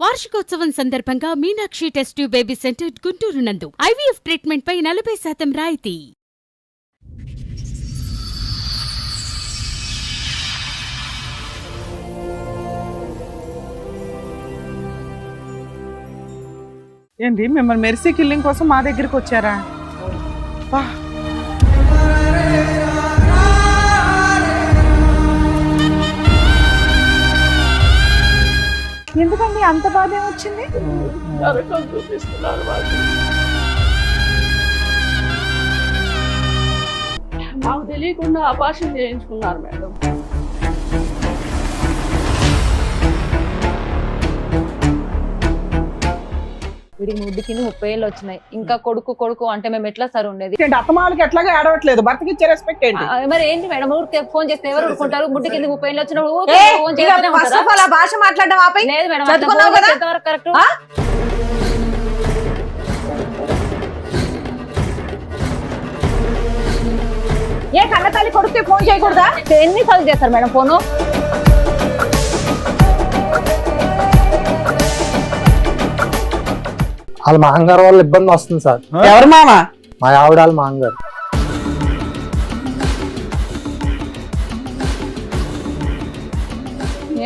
వార్షికోత్సవం సందర్భంగా Meenakshi test tube baby centre Guntur నందు ఐవీఎఫ్ ట్రీట్మెంట్ పై 40% రాయితీ. ఏంటి మిమ్మల్ని మెర్సీ కిల్లింగ్ కోసం మా దగ్గరికి వచ్చారా? ఎందుకండి అంత బాధ ఏమొచ్చింది? నాకు తెలియకుండా ఆపరేషన్ చేయించుకున్నారు మేడం. వీడికి ముడ్డికి 30 ఏళ్ళు వచ్చినాయి. ఇంకా కొడుకు కొడుకు అంటే మేము ఎట్లా సార్ ఉండేది? అత్తమాలకి ఎట్లాగా ఏడవట్లేదు, భర్తకి ఇచ్చే రెస్పెక్ట్ ఏంటి? మరి ఏంటి మేడం, ఊరికే ఫోన్ చేస్తే ఎవరు ఊరుకుంటారు? ముడ్డి కింద 30 ఏళ్ళు వచ్చినప్పుడు భాష మాట్లాడడం ఆపై. లేదు మేడం, చదువుకున్నావు కదా? ఎంతవరకు కరెక్ట్? ఏ కన్నతల్లి కొడుకు ఫోన్ చేయకూడదా? ఎన్నిసార్లు చేస్తారు మేడం ఫోను? వాళ్ళ మాంగారు వాళ్ళ ఇబ్బంది వస్తుంది సార్. ఎవరు మామ? మా ఆవిడ వాళ్ళ మాంగారు.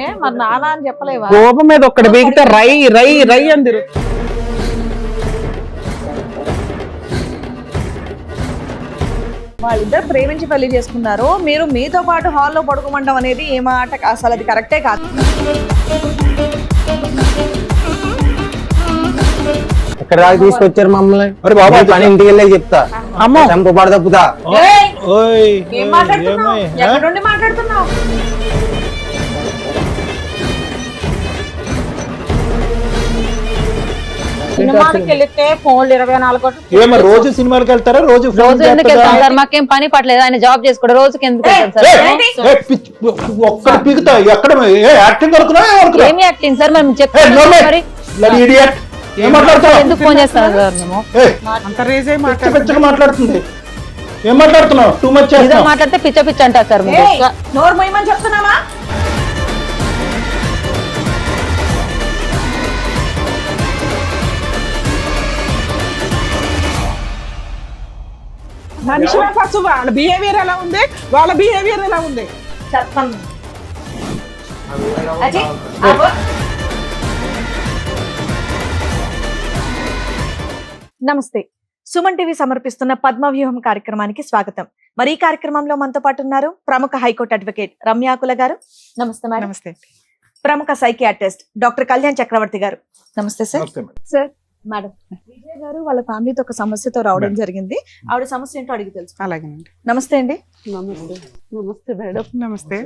ఏ మరి నానా అని చెప్పలేవా? కోపం మీద ఒక్కటి బీగితే రై రై రై అందిరు. వాళ్ళిద్దరు ప్రేమించి పెళ్లి చేసుకున్నారు, మీరు మీతో పాటు హాల్లో పడుకోమంటాం అనేది ఏ మాట? అసలు అది కరెక్టే కాదు. ఎక్కడ దాకా తీసుకొచ్చారు మమ్మల్ని? మరి బాబు పని ఇంటికి వెళ్ళే చెప్తా. అమ్మ చంపబడ తప్పుతా. ఏం మాట్లాడుతున్నావు? ఎక్కడ నుండి మాట్లాడుతున్నావు? సినిమాకి వెళ్తే ఫోన్లు 24 రోజు సినిమాలకు వెళ్తారా? రోజు ఎందుకు వెళ్తాం సార్? మాకేం పని పట్టలేదు, ఆయన జాబ్ చేసుకోవడం. రోజుకి ఎందుకు వెళ్తాం సార్? ఒక్కడ పీకుతా. ఎక్కడ యాక్టింగ్ అనుకున్నా? ఏమి యాక్టింగ్ సార్? మేము చెప్తాం మరి. ఎందుకు ఫోన్ చేస్తాం సార్? మేము మాట్లాడుతుంది. ఏం మాట్లాడుతున్నావు? టూ మచ్ మాట్లాడితే పిచ్చ పిచ్చ అంటారు సార్. నోరు మొయ్యమని చెప్తున్నామా? మనిషి ఫస్ట్ వాళ్ళ బిహేవియర్ ఎలా ఉంది, వాళ్ళ బిహేవియర్ ఎలా ఉంది చెప్తాను. నమస్తే, సుమన్ టీవీ సమర్పిస్తున్న పద్మవ్యూహం కార్యక్రమానికి స్వాగతం. మరి ఈ కార్యక్రమంలో మనతో పాటు ఉన్నారు ప్రముఖ హైకోర్టు అడ్వకేట్ రమ్యాకుల గారు. నమస్తే మేడం. నమస్తే. ప్రముఖ సైకియాట్రిస్ట్ డాక్టర్ కళ్యాణ్ చక్రవర్తి గారు. నమస్తే సార్. సార్ మేడం, విజయ్ గారు వాళ్ళ ఫ్యామిలీతో ఒక సమస్యతో రావడం జరిగింది. ఆవిడ సమస్య ఏంటో అడిగి తెలుసు. అలాగేనండి. నమస్తే అండి. నమస్తే. నమస్తే మేడం. నమస్తే.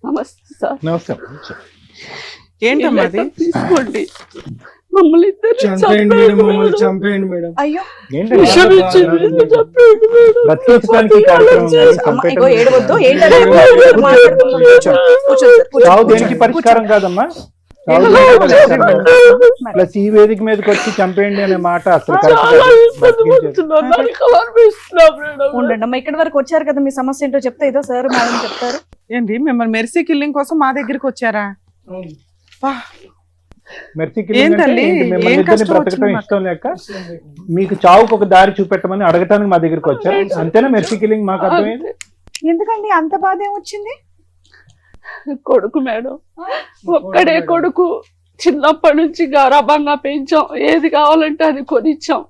నమస్తే సార్. నమస్తే. ఏంటమ్మా తీసుకోండి, మమ్మల్ని చంపేయండి మేడం. అయ్యో ఏడవద్దు. దేనికి పరిష్కారం కాదమ్మా. ప్లస్ ఈ వేదిక మీదకి వచ్చి చంపేయండి అనే మాట అసలు ఉండండి అమ్మా, ఇక్కడి వరకు వచ్చారు కదా, మీ సమస్య ఏంటో చెప్తే ఏదో సార్ మేడం చెప్తారు. ఏంటి మిమ్మల్ని మెర్సీ కిల్లింగ్ కోసం మా దగ్గరికి వచ్చారా? బ్రతకటం ఇష్టం లేక మీకు చావుకు ఒక దారి చూపెట్టమని అడగటానికి మా దగ్గరికి వచ్చారు. అంతేనా మెర్సీ కిల్లింగ్? మాకు అర్థమైంది. ఎందుకండి అంత బాధ ఏమొచ్చింది? కొడుకు మేడం, ఒక్కడే కొడుకు. చిన్నప్పటి నుంచి గారాబంగా పెంచాం, ఏది కావాలంటే అది కొనిచ్చాం.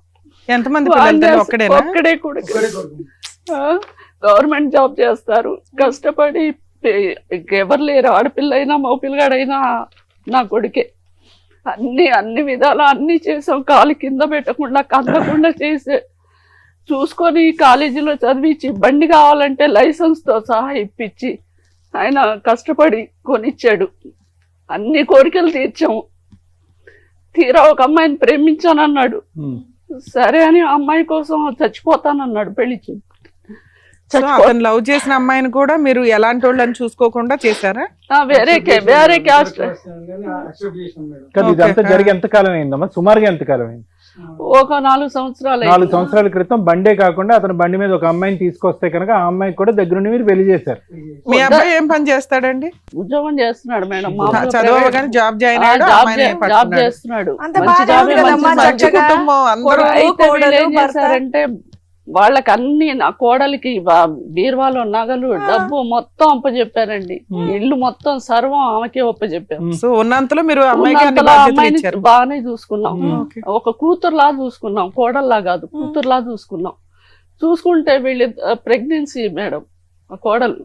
ఎంతమంది? ఒక్కడే కొడుకు. గవర్నమెంట్ జాబ్ చేస్తారు, కష్టపడి. ఎవరు లేరు, ఆడపిల్ల అయినా మగపిల్లగాడైనా నా కొడుకే. అన్ని విధాలా అన్ని చేసాం. కాలు కింద పెట్టకుండా కదలకుండా చేసే చూసుకొని కాలేజీలో చదివించి, బండి కావాలంటే లైసెన్స్ తో సహా ఇప్పించి ఆయన కష్టపడి కొనిచ్చాడు. అన్ని కోరికలు తీర్చాము. తీరా ఒక అమ్మాయిని ప్రేమించానన్నాడు. సరే అని ఆ అమ్మాయి కోసం చచ్చిపోతానన్నాడు. పెళ్లి అతను లవ్ చేసిన అమ్మాయిని కూడా మీరు ఎలాంటి వాళ్ళని చూసుకోకుండా చేశారా? వేరే క్యాస్ట్. ఇదంతా జరిగి ఎంతకాలం అయిందమ్మా? సుమారుగా ఎంతకాలం అయింది? ఒక 4 సంవత్సరాలు 4 సంవత్సరాల క్రితం బండే కాకుండా అతను బండి మీద ఒక అమ్మాయిని తీసుకొస్తే కనుక ఆ అమ్మాయికి కూడా దగ్గరుండి మీరు పెళ్లి చేశారు. మీ అబ్బాయి ఏం పని చేస్తాడండి? ఉద్యోగం చేస్తున్నాడు మేడం. చదవగానే జాబ్ జాయిన్ జాబ్ చేస్తున్నాడు. అంత మంచి బాగా జాబే, కదమ్మా, మంచి చక్కగా కుటుంబం అందరూ. అయితే కోడలు, వీళ్ళు ఏం భర్త. చేశారంటే వాళ్ళకి అన్ని నా కోడలికి బీరువాలో నగలు డబ్బు మొత్తం అప్పచెప్పారండి. ఇల్లు మొత్తం సర్వం ఆమెకే అప్పచెప్పారు. సో ఉన్నంతలో మీరు అమ్మాయికి అన్ని ఉన్నంతలో బాధ్యతలు అమ్మాయిని ఇచ్చారు. బాగానే చూసుకున్నాం. ఒక కూతురులా చూసుకున్నాం, కోడల్లా కాదు, కూతురులా చూసుకున్నాం. చూసుకుంటే వీళ్ళు ప్రెగ్నెన్సీ మేడం, ఆ కోడలు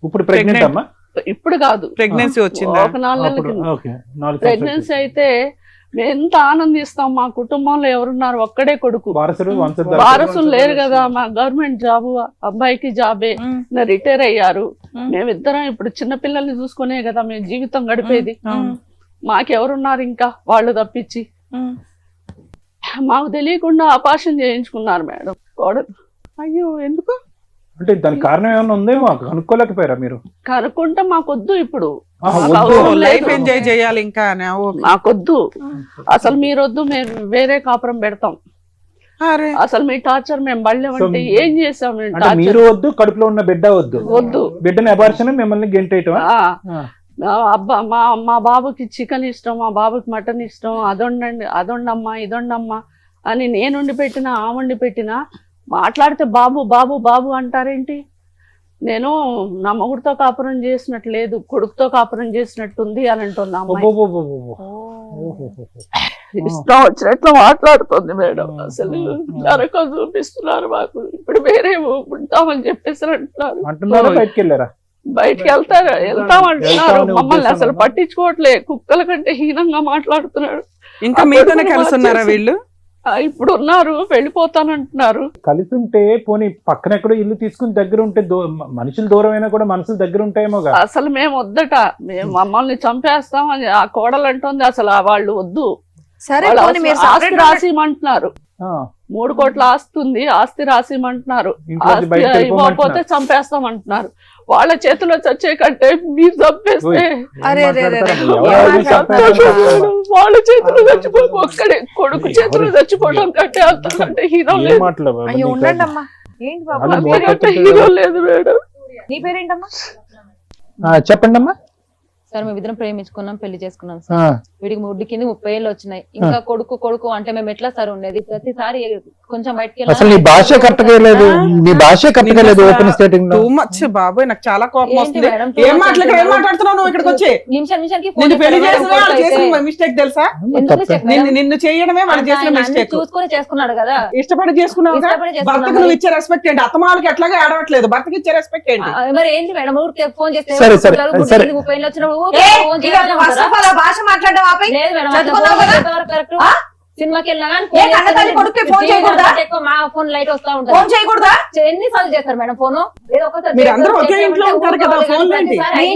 ఇప్పుడు ప్రెగ్నెంట్ అమ్మా? ఇప్పుడు కాదు, ప్రెగ్నెన్సీ వచ్చిందా? ఒక 4 నెలల అప్పుడు కింద ఓకే, 4 ప్రెగ్నెన్సీ అయితే మేము ఎంత ఆనందిస్తాం. మా కుటుంబంలో ఎవరున్నారు, ఒక్కడే కొడుకు, వారసులు లేరు కదా. మా గవర్నమెంట్ జాబు, అబ్బాయికి జాబే, రిటైర్ అయ్యారు. మేమిద్దరం ఇప్పుడు చిన్నపిల్లల్ని చూసుకునే కదా మేము జీవితం గడిపేది. మాకెవరున్నారు ఇంకా వాళ్ళు తప్పించి? మాకు తెలియకుండా ఆపరేషన్ చేయించుకున్నారు మేడం కోడలు. అయ్యో, ఎందుకు? అంటే దానికి కారణం ఏమైనా ఉందేమో కనుక్కోలేకపోయారా మీరు? కనుక్కుంటే మాకొద్దు, ఇప్పుడు లైఫ్ ఎంజాయ్ చేయాలి ఇంకా. మాకొద్దు అసలు, మీరొద్దు, మేము వేరే కాపురం పెడతాం. అసలు మీ టార్చర్ మేము బళ్ళేమంటే ఏం చేసాం? మీరు వద్దు, కడుపులో ఉన్న బిడ్డ వద్దు, వద్దు, బిడ్డని అబార్షన్ మిమ్మల్ని గెంటేయటం. అబ్బా మా బాబుకి చికెన్ ఇష్టం, మా బాబుకి మటన్ ఇష్టం, అదొండమ్మా ఇదొండమ్మా అని నేను వండి పెట్టినా, ఆ వండి పెట్టినా మాట్లాడితే బాబు బాబు బాబు అంటారేంటి? నేను నా మొగుడితో కాపురం చేసినట్టు లేదు, కొడుకుతో కాపురం చేసినట్టుంది అని అంటున్నా. ఇష్టం వచ్చినట్లు మాట్లాడుతుంది మేడం. అసలు నరకం చూపిస్తున్నారు మాకు. ఇప్పుడు వేరే ఉంటామని చెప్పేసి అంటున్నారు. బయటికి వెళ్తామంటున్నారు. మమ్మల్ని అసలు పట్టించుకోవట్లే. కుక్కల కంటే హీనంగా మాట్లాడుతున్నాడు. ఇంకా మీతోనే కలిసి ఉన్నారా వీళ్ళు? ఇప్పుడు ఉన్నారు, వెళ్ళిపోతానంటున్నారు. కలిసి ఉంటే పోనీ పక్కన ఎక్కడో ఇల్లు తీసుకుని దగ్గర ఉంటే మనుషులు దూరం అయినా కూడా మనసులు దగ్గర ఉంటాయేమో. అసలు మేము వద్దట, మేము మమ్మల్ని చంపేస్తాం అని ఆ కోడలు అంటుంది. అసలు వాళ్ళు వద్దు, ఆస్తి రాసిమంటున్నారు. 3 కోట్ల ఆస్తి ఉంది, ఆస్తి రాసిమంటున్నారు. ఆస్తి ఇవ్వకపోతే చంపేస్తామంటున్నారు. వాళ్ళ చేతిలో చచ్చే కంటే మీరు చంపేస్తే వాళ్ళ చేతిలో చచ్చిపో, ఒక్కడే కొడుకు చేతిలో చచ్చిపోవడం కంటే అంతకంటే హీరో లేదు. హీరో లేదు మేడం. నీ పేరేంటమ్మా? చెప్పండి అమ్మా. సార్ మేము ఇద్దరం ప్రేమించుకున్నాం, పెళ్లి చేసుకున్నాం సార్. వీడికి ముడ్డి కింద 30 ఏళ్ళు వచ్చినాయి. ఇంకా కొడుకు అంటే మేము ఎట్లా సార్ ఉండేది? ప్రతిసారి కొంచెం బయటకి అసలు నీ భాష కరెక్ట్గా లేదు, నీ భాష కరెక్ట్గా లేదు. ఓపెన్ స్టేటింగ్ టూ మచ్ బాబోయ్, నాకు చాలా కోపం వస్తుంది. ఏం మాట్లాడుతున్నావు నువ్వు? ఇక్కడికి వచ్చి మిస్టేక్ తెలుసా? నిన్ను చేయడమే వాళ్ళు చేసిన మిస్టేక్. చూసుకుని చేసుకున్నాడు కదా, ఇష్టపడి చేసుకున్నావు. భర్తకు నువ్వు ఇచ్చే రెస్పెక్ట్ ఏంటి? అత్తమాలకి ఎట్లాగా ఆడవట్లేదు, భర్తకి ఇచ్చే రెస్పెక్ట్ ఏంటి? మరి ఏంటి మేడం? ఊరికి ఫోన్ చేస్తే 30 ఏళ్ళు వచ్చినప్పుడు భాష మాట్లాడడం ఆపై సినిమాకి వెళ్ళినా ఎక్కువ మా ఫోన్ లైట్ వస్తా ఫోన్ ఉంటుంది. చేయకూడదా? ఎన్నిసార్లు చేస్తారు మేడం ఫోన్? మీరు అందరూ ఒకే ఇంట్లో ఉంటారు కదా, ఫోన్ ఏంటి? 5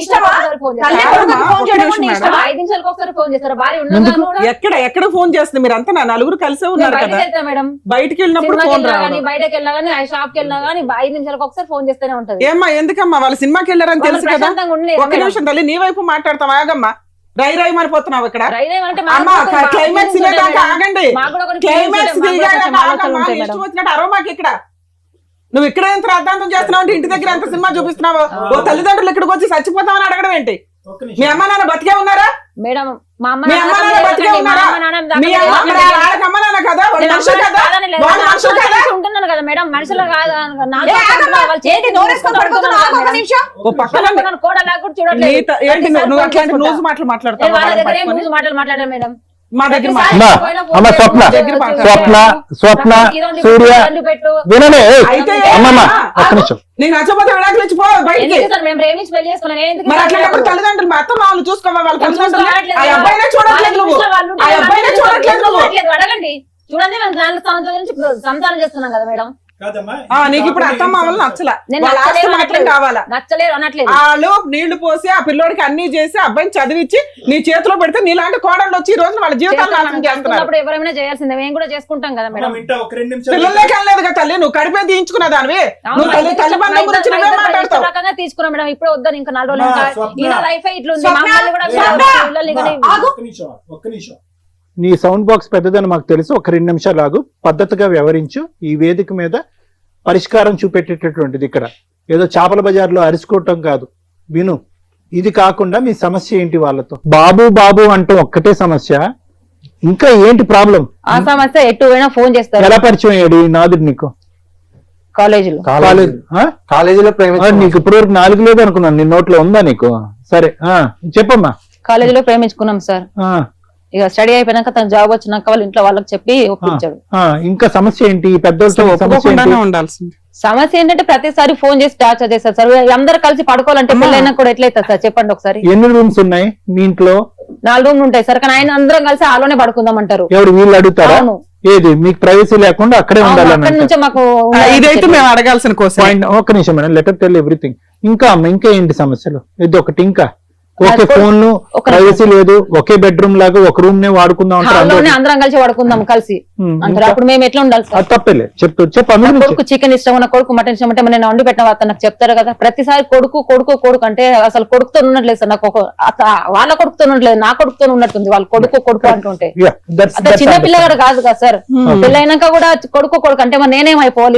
నిమిషాలకు ఒకసారి ఫోన్ చేస్తారు. భార్య ఉండగా ఎక్కడ ఫోన్ చేస్తుంది? మీరు అంతా నలుగురు కలిసే ఉన్నారు కదా. మేడం బయటికి వెళ్ళినప్పుడు ఫోన్ రావాలి, బయటకి వెళ్ళినా గానీ, షాప్ కి వెళ్ళినా గానీ 5 నిమిషాలకు ఒకసారి ఫోన్ చేస్తూనే ఉంటది. ఏమ్మా ఎందుకమ్మా? వాళ్ళు సినిమాకి వెళ్ళారని తెలుసు కదా. ఒక్క నిమిషం తల్లి, నీ వైపు మాట్లాడతాం. ఆగమ్మా, రై మారిపోతున్నావు ఇక్కడ. క్లైమాక్స్ ఆగండి. క్లైమాక్స్ ఇష్టం వచ్చినట్టు అరవమాకి ఇక్కడ. నువ్వు ఇక్కడ ఎంత రాద్ధాంతం చేస్తున్నావు అంటే ఇంటి దగ్గర ఎంత సినిమా చూపిస్తున్నావు? ఓ తల్లిదండ్రులు ఇక్కడికి వచ్చి చచ్చిపోతామని అడగడం ఏంటి? మీ అమ్మ నాన్న బతికే ఉన్నారా? మేడం మా అమ్మ మీ అమ్మ నాన్న బతికే ఉన్నారా? వాళ్ళకి అమ్మ నాన్న కదా, వాళ్ళు మనుషులు కదా, వాళ్ళు మనుషులు కదా. ఉంటున్నాను కదా మేడం, మనుషులు కాదు. ఏంటి నువ్వు అట్లాంటి న్యూస్ మాటలు మాట్లాడతావు? మాట్లాడారు మేడం మా దగ్గర స్వప్న సూర్య వినలే. నేను నచ్చపోతే విడాకులు ఇచ్చిపో బయటికి. మరి అట్లాంటప్పుడు తల్లిదండ్రులు అత్త వాళ్ళు చూసుకోవాలి. వాళ్ళ తల్లిదండ్రులు ఆ అబ్బాయినే చూడట్లేదు నువ్వు, ఆ అబ్బాయినే చూడట్లేదు నువ్వు. అడగండి, చూడండి మేము సంతానం చేస్తున్నాం కదా మేడం. నీకు ఇప్పుడు అత్తమ్మ వాళ్ళు నచ్చలా, మాత్రం కావాలా? నచ్చలేదు అనట్లేదు. వాళ్ళు నీళ్లు పోసి ఆ పిల్లోడికి అన్ని చేసి అబ్బాయిని చదివించి నీ చేతిలో పెడితే నీలాంటి కోడళ్ళు వచ్చి ఈ రోజు వాళ్ళ జీవితాలు ఎవరైనా చేయాల్సిందే, మేము కూడా చేసుకుంటాం కదా మేడం. పిల్లలకి వెళ్ళలేదు కదా తల్లి, నువ్వు కడిపే తీయించుకున్న దానివి. నువ్వు తల్లిదండ్రుల గురించి మాట్లాడతావు. తీసుకున్నాం మేడం, ఇప్పుడు వద్దని ఇంకా 4 రోజులు. లైఫ్ ఇట్లా ఉంది. నీ సౌండ్ బాక్స్ పెద్దదని మాకు తెలుసు. ఒక 2 నిమిషాలు ఆగు, పద్ధతిగా వ్యవహరించు. ఈ వేదిక మీద పరిష్కారం చూపెట్టేటటువంటిది, ఇక్కడ ఏదో చేపల బజార్లో అరుచుకోవటం కాదు. విను, ఇది కాకుండా మీ సమస్య ఏంటి వాళ్ళతో? బాబు బాబు అంటూ ఒక్కటే సమస్య, ఇంకా ఏంటి ప్రాబ్లం? ఆ సమస్య ఎటు పోయినా ఫోన్ చేస్తారు. ఎలా పరిచయం అయ్యాడు ఈ నాదుడు నీకు? కాలేజీలో. కాలేజీలో నీకు ఇప్పుడు వరకు 4 లేదు అనుకున్నాను, నీ నోట్లో ఉందా నీకు? సరే చెప్పమ్మా. కాలేజీలో ప్రేమించుకున్నాం సార్. ఇక స్టడీ అయిపోయినాక తన జాబ్ వచ్చినాక వాళ్ళ ఇంట్లో వాళ్ళకి చెప్పి ఒప్పించాడు. ఇంకా సమస్య ఏంటి? పెద్దలతో సమస్య ఏంటి? ఉండాల్సింది సమస్య ఏంటంటే ప్రతిసారి ఫోన్ చేసి టార్చర్ చేస్తారు సార్. అందరు కలిసి పడుకోవాలంటే పెళ్ళైనా కూడా ఎట్లయితే సార్ చెప్పండి ఒకసారి. ఎన్ని రూమ్స్ ఉన్నాయి మీ ఇంట్లో? 4 రూమ్లు ఉంటాయి సార్, కానీ ఆయన అందరం కలిసి ఆలోనే పడుకుందాం అంటారు. ఎవరు వీళ్ళు అడుగుతారా? ఏది మీకు ప్రైవసీ లేకుండా అక్కడే ఉండాలని? అక్కడి నుంచే మాకు ఇదైతే మేము అడగాల్సిన కోసం. ఒక్క నిమిషం మేడం, లెటర్ టెల్ ఎవ్రీథింగ్. ఇంకా ఇంకా ఏంటి సమస్యలు? ఇది ఒకటి. ఇంకా ఒకే ఫోన్, ప్రైవసీ లేదు, ఒకే బెడ్రూమ్ లాగా ఒక రూమ్ నే వాడుకుందాం అందరం కలిసి వాడుకుందాం కలిసి అంటారు. అప్పుడు మేము ఎట్లా ఉండాలి సార్? తప్పలే చెప్పు. కొడుకు చికెన్ ఇష్టం ఉన్న కొడుకు మటన్ ఇష్టం అంటే నేను వండి పెట్టిన వాళ్ళు నాకు చెప్తారు కదా. ప్రతిసారి కొడుకు కొడుకు కొడుకు అంటే అసలు కొడుకుతో ఉన్నట్లేదు సార్. నాకు వాళ్ళ కొడుకుతో ఉన్నట్లేదు, నా కొడుకుతో ఉన్నట్టుంది. వాళ్ళు కొడుకు కొడుకు అంటుంటే చిన్న పిల్లగాడు కాదు కదా సార్. పెళ్ళైనాక కూడా కొడుకు కొడుకు అంటే మరి నేనేమైపోవాలి?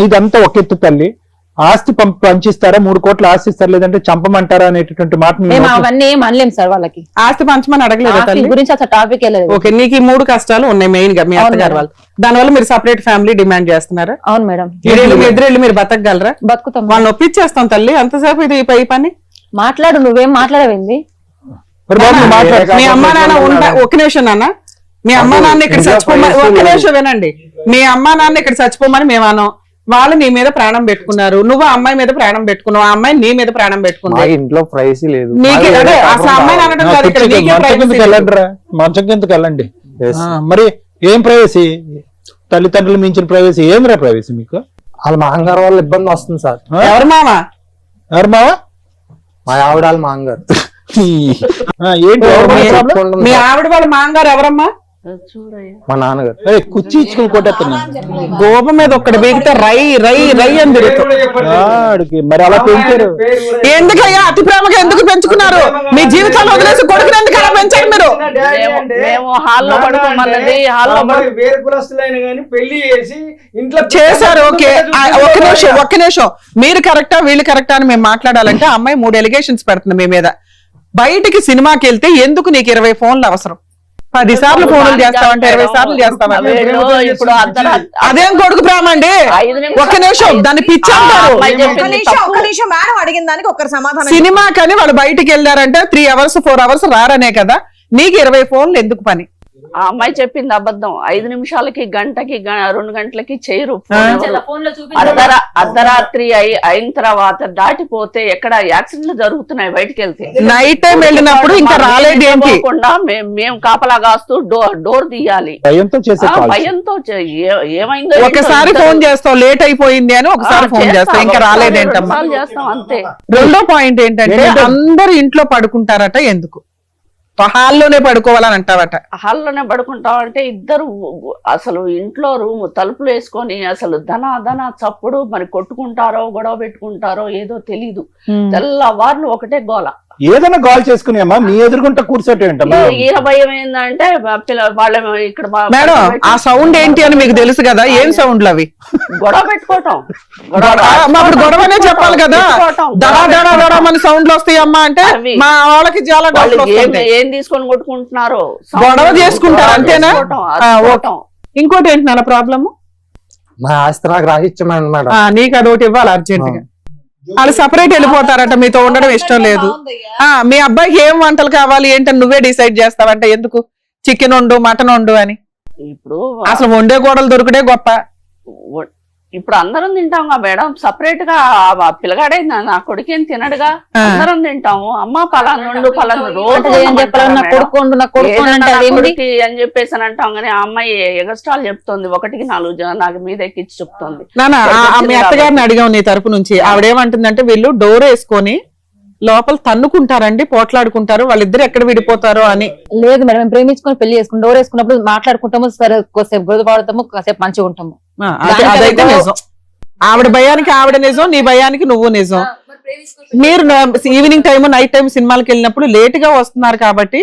ఇదంతా ఒక ఎత్తు తల్లి. ఆస్తి పంచిస్తారా? 3 కోట్ల ఆస్తి ఇస్తారు, లేదంటే చంపమంటారా అనేటటువంటి మాట మేము అవన్నీ ఏం అనలేం సార్. వాళ్ళకి ఆస్తి పంచమని అడగలేదు గురించి అసలు టాపిక్ లేదు. ఓకే, నీకు ఈ 3 కష్టాలు ఉన్నాయి మెయిన్ గా మీ అత్తగారు వాళ్ళు. దానివల్ల మీరు సపరేట్ ఫ్యామిలీ డిమాండ్ చేస్తున్నారా? అవును మేడం. ఎదురెళ్ళి మీరు బతకగలరా? బతుకుతాం. వాళ్ళని ఒప్పించేస్తాం తల్లి. అంతసేపు ఇది పై పని మాట్లాడు. నువ్వేం మాట్లాడవేంది? మీ అమ్మా నాన్న ఒక నిమిషం నాన్న, మీ అమ్మా నాన్న ఇక్కడ చచ్చిపోమని ఒక నిమిషం వినండి. మీ అమ్మా నాన్న ఇక్కడ చచ్చిపోమని మేము అనం. వాళ్ళు నీ మీద ప్రాణం పెట్టుకున్నారు, నువ్వు ఆ అమ్మాయి మీద ప్రాణం పెట్టుకున్నావు, ఆ అమ్మాయి నీ మీద ప్రాణం పెట్టుకుంది. ఇంట్లో ప్రైవసీ లేదు. మంచం కిందకి వెళ్ళండి. మరి ఏం ప్రైవసీ? తల్లిదండ్రులు మించిన ప్రైవసీ ఏమిరా ప్రైవసీ మీకు? వాళ్ళ మాంగారు వల్ల ఇబ్బంది వస్తుంది సార్. ఎవరు మావా? మా ఆవిడ వాళ్ళ మాంగారు. ఏంటి మీ ఆవిడ వాళ్ళ మాంగారు ఎవరమ్మా? మా నాన్నగారు. కుర్చీ ఇచ్చుకుని కొట్టేస్తున్నా. గోప మీద ఒక్కటి బీగితే రై రై రై అని తిరుగుతుంది. మరి అలా పెంచారు ఎందుకయ్యా? అతి ప్రేమగా ఎందుకు పెంచుకున్నారు? మీ జీవితాలు వదిలేసి కొడుకుని ఎందుకు అలా పెంచారు మీరు? చేశారు. ఓకే, ఒక్క నిమిషం. మీరు కరెక్టా వీళ్ళు కరెక్టా అని మేము మాట్లాడాలంటే అమ్మాయి 3 ఎలిగేషన్స్ పెడుతుంది మీ మీద. బయటికి సినిమాకి వెళ్తే ఎందుకు నీకు 20 ఫోన్లు అవసరం? 10 సార్లు ఫోన్లు చేస్తావంటే 20 సార్లు చేస్తావా? అదేం కొడుకు ప్రేమ అండి? ఒక్క నిమిషం, దాన్ని పిచ్చి అంటారు. సినిమా కానీ వాళ్ళు బయటికి వెళ్ళారంటే 3 అవర్స్ 4 అవర్స్ రారనే కదా. నీకు 20 ఫోన్లు ఎందుకు పని? ఆ అమ్మాయి చెప్పింది అబద్ధం. 5 నిమిషాలకి గంటకి 2 గంటలకి చేయరు. అర్ధరాత్రి అయిన తర్వాత దాటిపోతే ఎక్కడ యాక్సిడెంట్లు జరుగుతున్నాయి బయటికి వెళ్తే. నైట్ టైం వెళ్ళినప్పుడు ఇంకా రాలేదు ఏంటి? మేము కాపలా కాస్తూ డోర్ తీయాలి. భయంతో ఏమైందో ఒకసారి ఫోన్ చేస్తావు లేట్ అయిపోయింది అని, ఒకసారి ఫోన్ చేస్తావు ఇంకా రాలేదేంటమ్మా చేస్తాం అంతే. రెండో పాయింట్ ఏంటంటే అందరు ఇంట్లో పడుకుంటారట, ఎందుకు హాల్లోనే పడుకోవాలని అంటావట? హాల్లోనే పడుకుంటామంటే ఇద్దరు అసలు ఇంట్లో రూమ్ తలుపులు వేసుకొని అసలు ధన చప్పుడు మరి కొట్టుకుంటారో గొడవ పెట్టుకుంటారో ఏదో తెలీదు. తెల్లవార్లు ఒకటే గోల. ఏదైనా కాల్ చేసుకుని అమ్మా మీ ఎదురుకుంటా కూర్చోటం ఈయన భయం ఏంటంటే వాళ్ళ ఇక్కడ మేడం ఆ సౌండ్ ఏంటి అని మీకు తెలుసు కదా, ఏం సౌండ్లు అవి? గొడవ పెట్టుకోవటం. అప్పుడు గొడవనే చెప్పాలి కదా. మన సౌండ్లు వస్తాయి అమ్మా అంటే మా వాళ్ళకి చాలా ఏం తీసుకొని కొట్టుకుంటున్నారో గొడవ చేసుకుంటారు అంతేనా? ఇంకోటి ఏంటి నా ప్రాబ్లమ్? మా ఆస్తి నాకు రాసిచ్చమని మేడం. నీకు అదొకటి ఇవ్వాలి అర్జెంట్ గా. వాళ్ళు సపరేట్ వెళ్ళిపోతారట, మీతో ఉండడం ఇష్టం లేదు. మీ అబ్బాయికి ఏం వంటలు కావాలి ఏంటని నువ్వే డిసైడ్ చేస్తావంట. ఎందుకు చికెన్ వండు మటన్ వండు అని? ఇప్పుడు అసలు వండే గోడలు దొరికితే గొప్ప. ఇప్పుడు అందరం తింటాం మేడం. సపరేట్ గా పిల్లగాడే నా కొడుకేం తినడుగా, అందరం తింటాము. అమ్మ పలానా రోజు అని చెప్పేసి అని అంటాం. కానీ ఆ అమ్మాయి ఎగస్ట్రాల్ చెప్తుంది. 1కి 4 నాకు మీద ఎక్కించి చెప్తుంది. మీ అత్తగారిని అడిగాం నీ తరపు నుంచి. ఆవిడేమంటుందంటే వీళ్ళు డోర్ వేసుకొని లోపల తన్నుకుంటారండి, పోట్లాడుకుంటారు, వాళ్ళిద్దరు ఎక్కడ విడిపోతారో అని. లేదు మేడం, మేము ప్రేమించుకొని పెళ్లి చేసుకుని డోర్ వేసుకున్నప్పుడు మాట్లాడుకుంటాము, సరే కొద్దిసేపు గొడవ పడతాము, కాసేపు మంచిగా ఉంటాము. అదైతే నిజం. ఆవిడ భయానికి ఆవిడ నిజం, నీ భయానికి నువ్వు నిజం. మీరు ఈవినింగ్ టైం నైట్ టైం సినిమాలకు వెళ్ళినప్పుడు లేట్ గా వస్తున్నారు కాబట్టి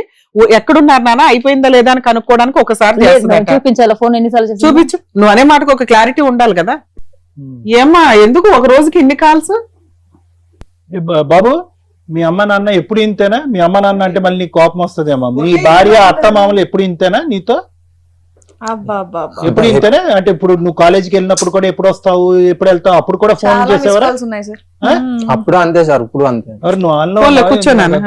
ఎక్కడున్నారు నాన్న, అయిపోయిందా లేదా అని కనుక్కోవడానికి ఒకసారి లేదు మేడం, చేస్తుందట. చూపించాలా ఫోన్ ఎన్నిసార్లు చేసింది? చూపించు, నువ్వు అనే మాటకు ఒక క్లారిటీ ఉండాలి కదా. ఏమ్మా ఎందుకు ఒక రోజుకి ఇన్ని కాల్స్? బాబు మీ అమ్మ నాన్న ఎప్పుడు ఇంతేనా? మీ అమ్మ నాన్న అంటే మళ్ళీ నీకు కోపం వస్తుందేమో. మీ భార్య అత్త మామలు ఎప్పుడు ఇంతేనా నీతో? ఎప్పుడు ఇంతేనా? అంటే ఇప్పుడు నువ్వు కాలేజీకి వెళ్ళినప్పుడు కూడా ఎప్పుడు వస్తావు, ఎప్పుడు వెళ్తావు, అప్పుడు కూడా ఫోన్ చేసేవారా? ఉన్నాయి సార్. అప్పుడు అంతే సార్, ఇప్పుడు అంతే. నువ్వు ఫోన్లో కూర్చోన్నాను.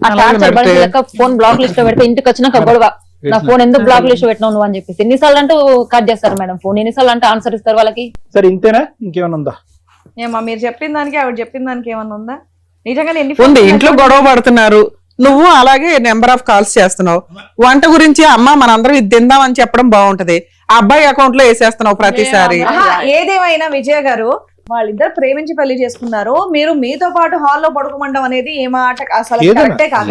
ఆ టార్చర్ బండి లెక్క ఫోన్ బ్లాక్ లిస్ట్ లో పెడితే ఇంటికి వచ్చినాక గొడవ, నా ఫోన్ ఎందుకు బ్లాక్ లిస్ట్ పెట్టినావు నువ్వు అని చెప్పేసి. ఎన్నిసార్లు అంటూ కట్ చేస్తారు మేడం ఫోన్, ఎన్నిసార్లు అంటే ఆన్సర్ ఇస్తారు వాళ్ళకి. సరే ఇంతేనా, ఇంకేమైనా ఉందా? ఏమా మీరు చెప్పిన దానికి ఆవిడ చెప్పిన దానికి ఏమన్నా ఉందా? నిజంగానే ఎన్ని ఉంది, ఫోన్లు ఇంట్లో గొడవ పడుతున్నారు, నువ్వు అలాగే నెంబర్ ఆఫ్ కాల్స్ చేస్తున్నావు. వంట గురించి అమ్మ మనందరం ఇది తిందామని చెప్పడం బాగుంటది, ఆ అబ్బాయి అకౌంట్ లో వేసేస్తున్నావు ప్రతిసారి. ఏదేమైనా విజయ గారు వాళ్ళిద్దరు ప్రేమించి పెళ్లి చేసుకున్నారు, మీరు మీతో పాటు హాల్లో పడుకోమండం అనేది ఏ మాట అసలు కరెక్టే కాదు.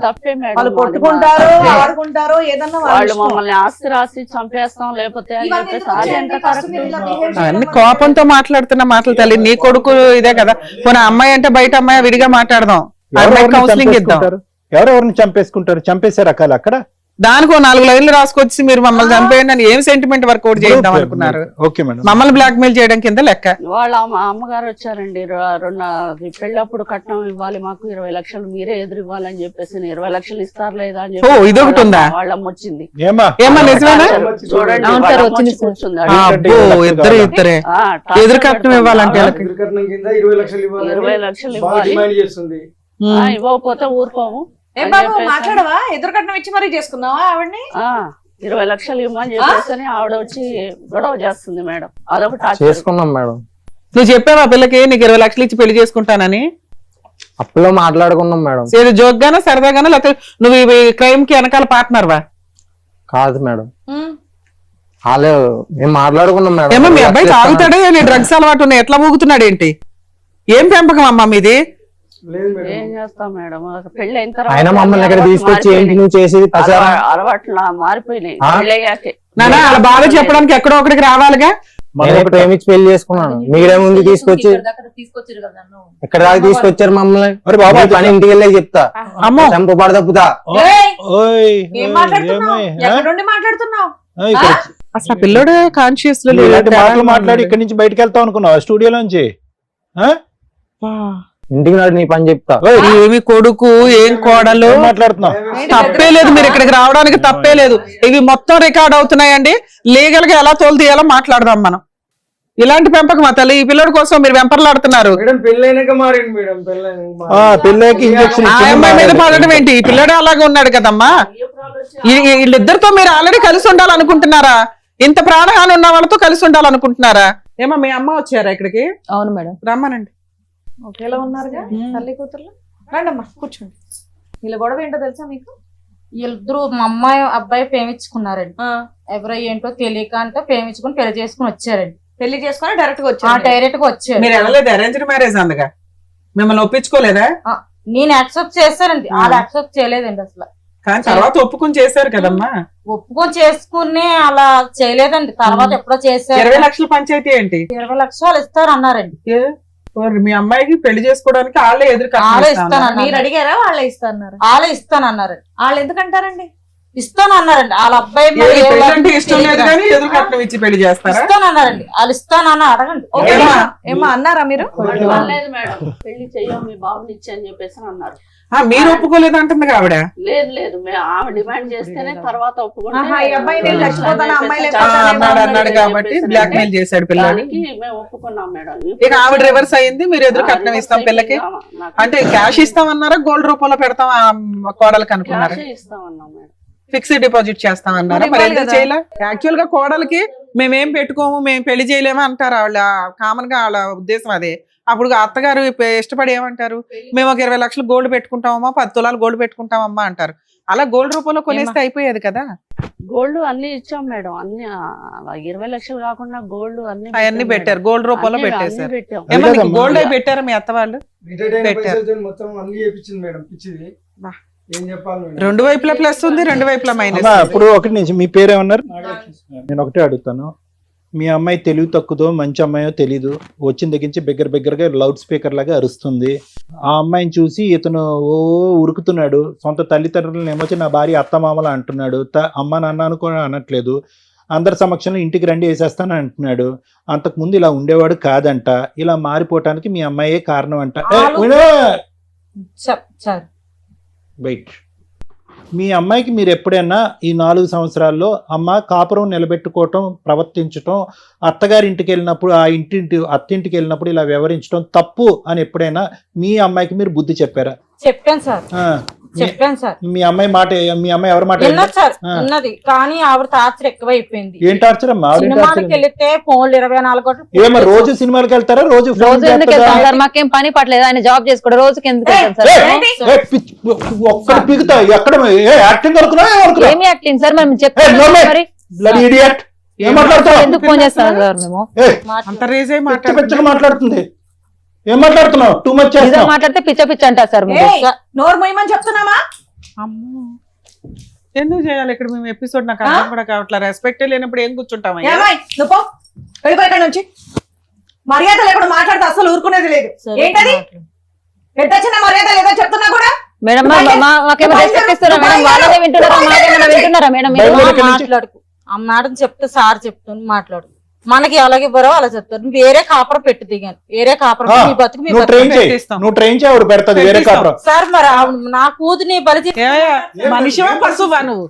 తప్పే మేడం. వాళ్ళు కొట్టుకుంటారు, ఆడుకుంటారు, ఏదన్నా వాళ్ళ వాళ్ళు ఇష్టం. మమ్మల్ని ఆస్తి రాసి చంపేస్తాం లేకపోతే అని ఇవన్నీ చెప్పేసి అది ఎంత ఎందుకు కరెక్ట్? మీరు ఇలా behave చేయడం అన్ని వల్ల? కోపంతో మాట్లాడుతున్న మాటలు తల్లి. నీ కొడుకు ఇదే కదా, పోనీ అమ్మాయి అంటే బయట అమ్మాయి విడిగా మాట్లాడదాం, కౌన్సిలింగ్ ఇద్దాం. ఎవరెవరిని చంపేసుకుంటారు? చంపేసే రకాలు అక్కడ. దానికి 4 లైన్లు రాసుకొచ్చి మీరు మమ్మల్ని చంపేయండి అని ఏం సెంటిమెంట్ వర్కౌట్ చేద్దాం అనుకున్నారు? Okay madam. మమ్మల్ని బ్లాక్ మెయిల్ చేయడం కింద లెక్క. వాళ్ళ అమ్మగారు వచ్చారండి, పెళ్ళప్పుడు కట్నం ఇవ్వాలి మాకు 20 లక్షలు మీరే ఎదురు ఇవ్వాలని చెప్పేసి 20 లక్షలు ఇస్తారు లేదా అని ఓ, ఇదొకటి ఉందా? వాళ్ళమ్మ వచ్చింది. ఏమా నిజమేనా? చూడండి అవును సార్, వాళ్ళమ్మ వచ్చింది వచ్చి కూర్చుంది. అబ్బో, ఇద్దరే ఎదురు కట్నం ఇవ్వాలంటే వాళ్ళకి 20 లక్షలు ఇవ్వాలి, ఇవ్వకపోతే ఊరుకోము ఏం అని బాబు చెప్పేసి మాట్లాడవా? ఎదురు కట్నం ఇచ్చి మరీ చేసుకున్నావా ఆవిడ్ని? 20 లక్షలు ఇవ్వమని చెప్పేసి ఆవిడ వచ్చి గొడవ చేస్తుంది మేడం. అదొక టార్చర్. చేసుకున్నాం మేడం. నువ్వు చెప్పావా పిల్లకి నీకు 20 లక్షలు ఇచ్చి పెళ్లి చేసుకుంటానని? అప్పులో మాట్లాడుకున్నాం మేడం. ఏదో జోక్గానా సరదాగానా, లేకపోతే నువ్వు ఈ క్రైమ్ కి వెనకాల పార్ట్నర్ వా? కాదు మేడం, వాళ్ళు మేము మాట్లాడుకున్నాం మేడం. ఏమో మీ అబ్బాయి తాగుతాడే, డ్రగ్స్ అలవాటు ఉన్నాయి, ఎట్లా ఊగుతున్నాడు ఏంటి? ఏం పెంపకం అమ్మా మీది? ఏం చేస్తాం మేడం, పెళ్లి అయిన ఆయన మమ్మల్ని ఇక్కడ తీసుకొచ్చి ఏంటి నువ్వు చేసేది పసారా? అలవాట్లు మారిపోయినాయి పెళ్లి అయ్యాకే. నానా అలా బాగా చెప్పడానికి ఎక్కడో ఒకటికి రావాలిగా. నేను ప్రేమించి పెళ్లి చేసుకున్నాను, మీరే ముందు తీసుకొచ్చి తీసుకొచ్చారు కదా నన్ను. ఇక్కడ దాకా తీసుకొచ్చారు మమ్మల్ని. బాబా పని ఇంటికి వెళ్ళే చెప్తా, అమ్మో చంపబడ తప్పుతా. ఏం మాట్లాడుతున్నావు? ఎక్కడ నుండి మాట్లాడుతున్నావు? అసలు పిల్లడు కాన్షియస్ లో ఇలాంటి మాటలు మాట్లాడి ఇక్కడి నుంచి బయటకు వెళ్తావు అనుకున్నావు స్టూడియోలోంచి? ఇంటికి నాడు నీ పని చెప్తా. ఏమి కొడుకు ఏం కోడలు మాట్లాడుతున్నావు? తప్పే లేదు, మీరు ఇక్కడికి రావడానికి తప్పే లేదు. ఇవి మొత్తం రికార్డ్ అవుతున్నాయండి, లీగల్ గా ఎలా తోలు తీయాలో మాట్లాడదాం మనం. ఇలాంటి పెంపకం మా తల్లి, ఈ పిల్లడి కోసం మీరు వెంపర్లాడుతున్నారు. పిల్లకి ఇంజక్షన్ ఆ అమ్మాయి మీద పడడం ఏంటి? ఈ పిల్లడే అలాగే ఉన్నాడు కదమ్మా. వీళ్ళిద్దరితో మీరు ఆల్రెడీ కలిసి ఉండాలనుకుంటున్నారా? ఇంత ప్రాణహాని ఉన్న వాళ్ళతో కలిసి ఉండాలనుకుంటున్నారా? ఏమో మీ అమ్మ వచ్చారా ఇక్కడికి? అవును మేడం. రమ్మనండి. ఒకేలా ఉన్నారుగా తల్లి కూతుర్లు. రండమ్మా కూర్చోండి. వీళ్ళ గొడవ ఏంటో తెలుసా మీకు? వీళ్ళిద్దరు మా అమ్మాయి అబ్బాయి ప్రేమించుకున్నారండి. ఎవరో ఏంటో తెలియక అంటే ప్రేమించుకుని పెళ్లి చేసుకుని వచ్చారండి. పెళ్లి చేసుకుని డైరెక్ట్ గా వచ్చారు. డైరెక్ట్ గా వచ్చారు. మీరు వెళ్ళలేదు, అరేంజ్డ్ మ్యారేజ్ అందుగా మిమ్మల్ని ఒప్పించుకోలేదా? నేను యాక్సెప్ట్ చేశానండి, వాళ్ళు యాక్సెప్ట్ చేయలేదండి అసలు. కానీ తర్వాత ఒప్పుకొని చేశారు కదమ్మా. ఒప్పుకొని చేసుకుని అలా చేయలేదండి, తర్వాత ఎప్పుడో చేశారు. 20 లక్షల పంచాయతీ ఏంటి? 20 లక్షలు ఇస్తారు అన్నారండి. మీ అమ్మాయికి పెళ్లి చేసుకోవడానికి వాళ్ళే ఎదురు వాళ్ళే ఇస్తానన్నారు. మీరు అడిగారా? వాళ్ళే ఇస్తాన్నారు. వాళ్ళే ఇస్తానన్నారండి. వాళ్ళు ఎందుకంటారండి? ఇస్తానన్నారండి. వాళ్ళ అబ్బాయి అంటే ఇష్టం లేదు కానీ ఎదురు కట్నం ఇచ్చి పెళ్లి చేస్తారా? ఇస్తానన్నారండి. వాళ్ళు ఇస్తానని అడగండి. ఏమా అన్నారా మీరు? లేదు మేడం, పెళ్లి చెయ్యం మీ బాబుని ఇచ్చి అని చెప్పేసి అన్నారు. మీరు ఒప్పుకోలేదు అంటుంది ఆవిడ. లేదు ఆమె డిమాండ్ చేస్తేనే తర్వాత అన్నాడు కాబట్టి బ్లాక్ మెయిల్ చేశాడు పిల్లలకి. మేము ఒప్పుకున్నాం మేడం. ఇక ఆవిడ రివర్స్ అయింది, మీరు ఎదురు కట్నం ఇస్తాం పిల్లకి అంటే క్యాష్ ఇస్తామన్నారా, గోల్డ్ రూపంలో పెడతాం కోడలకి అనుకున్నారా? ఇస్తామన్నాం మేడం. ఫిక్స్డ్ డిపాజిట్ చేస్తామన్నారా? మరి ఎందుకు చేయలే? యాక్చువల్ గా కోడలకి మేమేం పెట్టుకోము, మేము పెళ్లి చేయలేము అంటారు వాళ్ళ, కామన్ గా వాళ్ళ ఉద్దేశం అదే. అప్పుడు అత్తగారు ఇష్టపడి ఏమంటారు, మేము ఒక 20 లక్షలు గోల్డ్ పెట్టుకుంటామమ్మా, 10 తులాలు గోల్డ్ పెట్టుకుంటామమ్మా అంటారు. అలా గోల్డ్ రూపంలో కొనేస్తే అయిపోయేది కదా. గోల్డ్ అన్ని ఇచ్చాం మేడం, అన్ని 20 లక్షలు కాకుండా గోల్డ్ అవన్నీ పెట్టారు, గోల్డ్ రూపంలో పెట్టేశారు. గోల్డ్ అవి పెట్టారా మీ అత్త వాళ్ళు? రెండు వైపులా ప్లస్ ఉంది, రెండు వైపులా మైనస్. ఇప్పుడు ఒకటి నుంచి మీ పేరేమన్నారు? నేను ఒకటే అడుగుతాను, మీ అమ్మాయి తెలివి తక్కువదో మంచి అమ్మాయో తెలీదు, వచ్చిన దగ్గర నుంచి బిగ్గరగా లౌడ్ స్పీకర్ లాగా అరుస్తుంది. ఆ అమ్మాయిని చూసి ఇతను ఓ ఉరుకుతున్నాడు. సొంత తల్లిదండ్రులను ఏమొచ్చి నా భార్య అత్తమామల అంటున్నాడు. అమ్మ నాన్న అనుకో అనట్లేదు. అందరి సమక్షంలో ఇంటికి రండి వేసేస్తాను అంటున్నాడు. అంతకుముందు ఇలా ఉండేవాడు కాదంట. ఇలా మారిపోవటానికి మీ అమ్మాయే కారణం అంట. వెయిట్, మీ అమ్మాయికి మీరు ఎప్పుడైనా ఈ 4 సంవత్సరాల్లో అమ్మ కాపురం నిలబెట్టుకోవటం, ప్రవర్తించటం, అత్తగారింటికి వెళ్ళినప్పుడు అత్తింటికి వెళ్ళినప్పుడు ఇలా వ్యవహరించడం తప్పు అని ఎప్పుడైనా మీ అమ్మాయికి మీరు బుద్ధి చెప్పారా? చెప్పాను సార్, చెప్పాను సార్. మీ అమ్మాయి ఎవరి మాట విన్నది సార్, విన్నది. కానీ ఆవిడ టార్చర్ ఎక్కువైపోయింది. ఏం టార్చర్ అమ్మా? సినిమాకి వెళ్తే ఫోన్లు 24 గంటలు. ఏమో రోజు సినిమాలకు వెళ్తారా? రోజు ఎందుకు వెళ్తాం సార్? మాకేం పని పట్టలేదు, ఆయన జాబ్ చేసుకోవడం. రోజుకి ఎందుకు వెళ్తాం సార్? ఒక్కడ పిగుతా ఎక్కడ యాక్టింగ్ ఏమి యాక్టింగ్ సార్? మనం చెప్తాం మరి. ఏం మాట్లాడతావు? ఎందుకు ఫోన్ చేస్తాం సార్ మేము? మాట్లాడుతుంది. ఏం మాట్లాడుతున్నావు? టూ మచ్ మాట్లాడితే పిచ్చ అంటారు సార్. నోరు మొయ్యమని చెప్తున్నామా? అమ్మో, ఎందుకు చేయాలి ఇక్కడ మేము ఎపిసోడ్? నాకు అర్థం కూడా కావట్లేదు. రెస్పెక్ట్ లేనప్పుడు ఏం కూర్చుంటామా? నుంచి మర్యాద లేకుండా మాట్లాడితే అసలు ఊరుకునేది లేదు. ఏంటది ఎంత చిన్న మర్యాద లేదో చెప్తున్నా కూడా. మేడం మాకేమో రెస్పెక్ట్ ఇస్తారా మేడం? వాళ్ళనే వింటున్నారా? మాకేమైనా వింటున్నారా మేడం? మాట్లాడుకు ఆ మేడం చెప్తే సార్ చెప్తాను మాట్లాడు. మనకి అలాగే బరో అలా చెప్తారు. వేరే కాపురం పెట్టి దిగాను, వేరే కాపురం మీ బతుకు మీ సార్. మరి నా కూతుని బలి మనిషివా పశువా? నువ్వు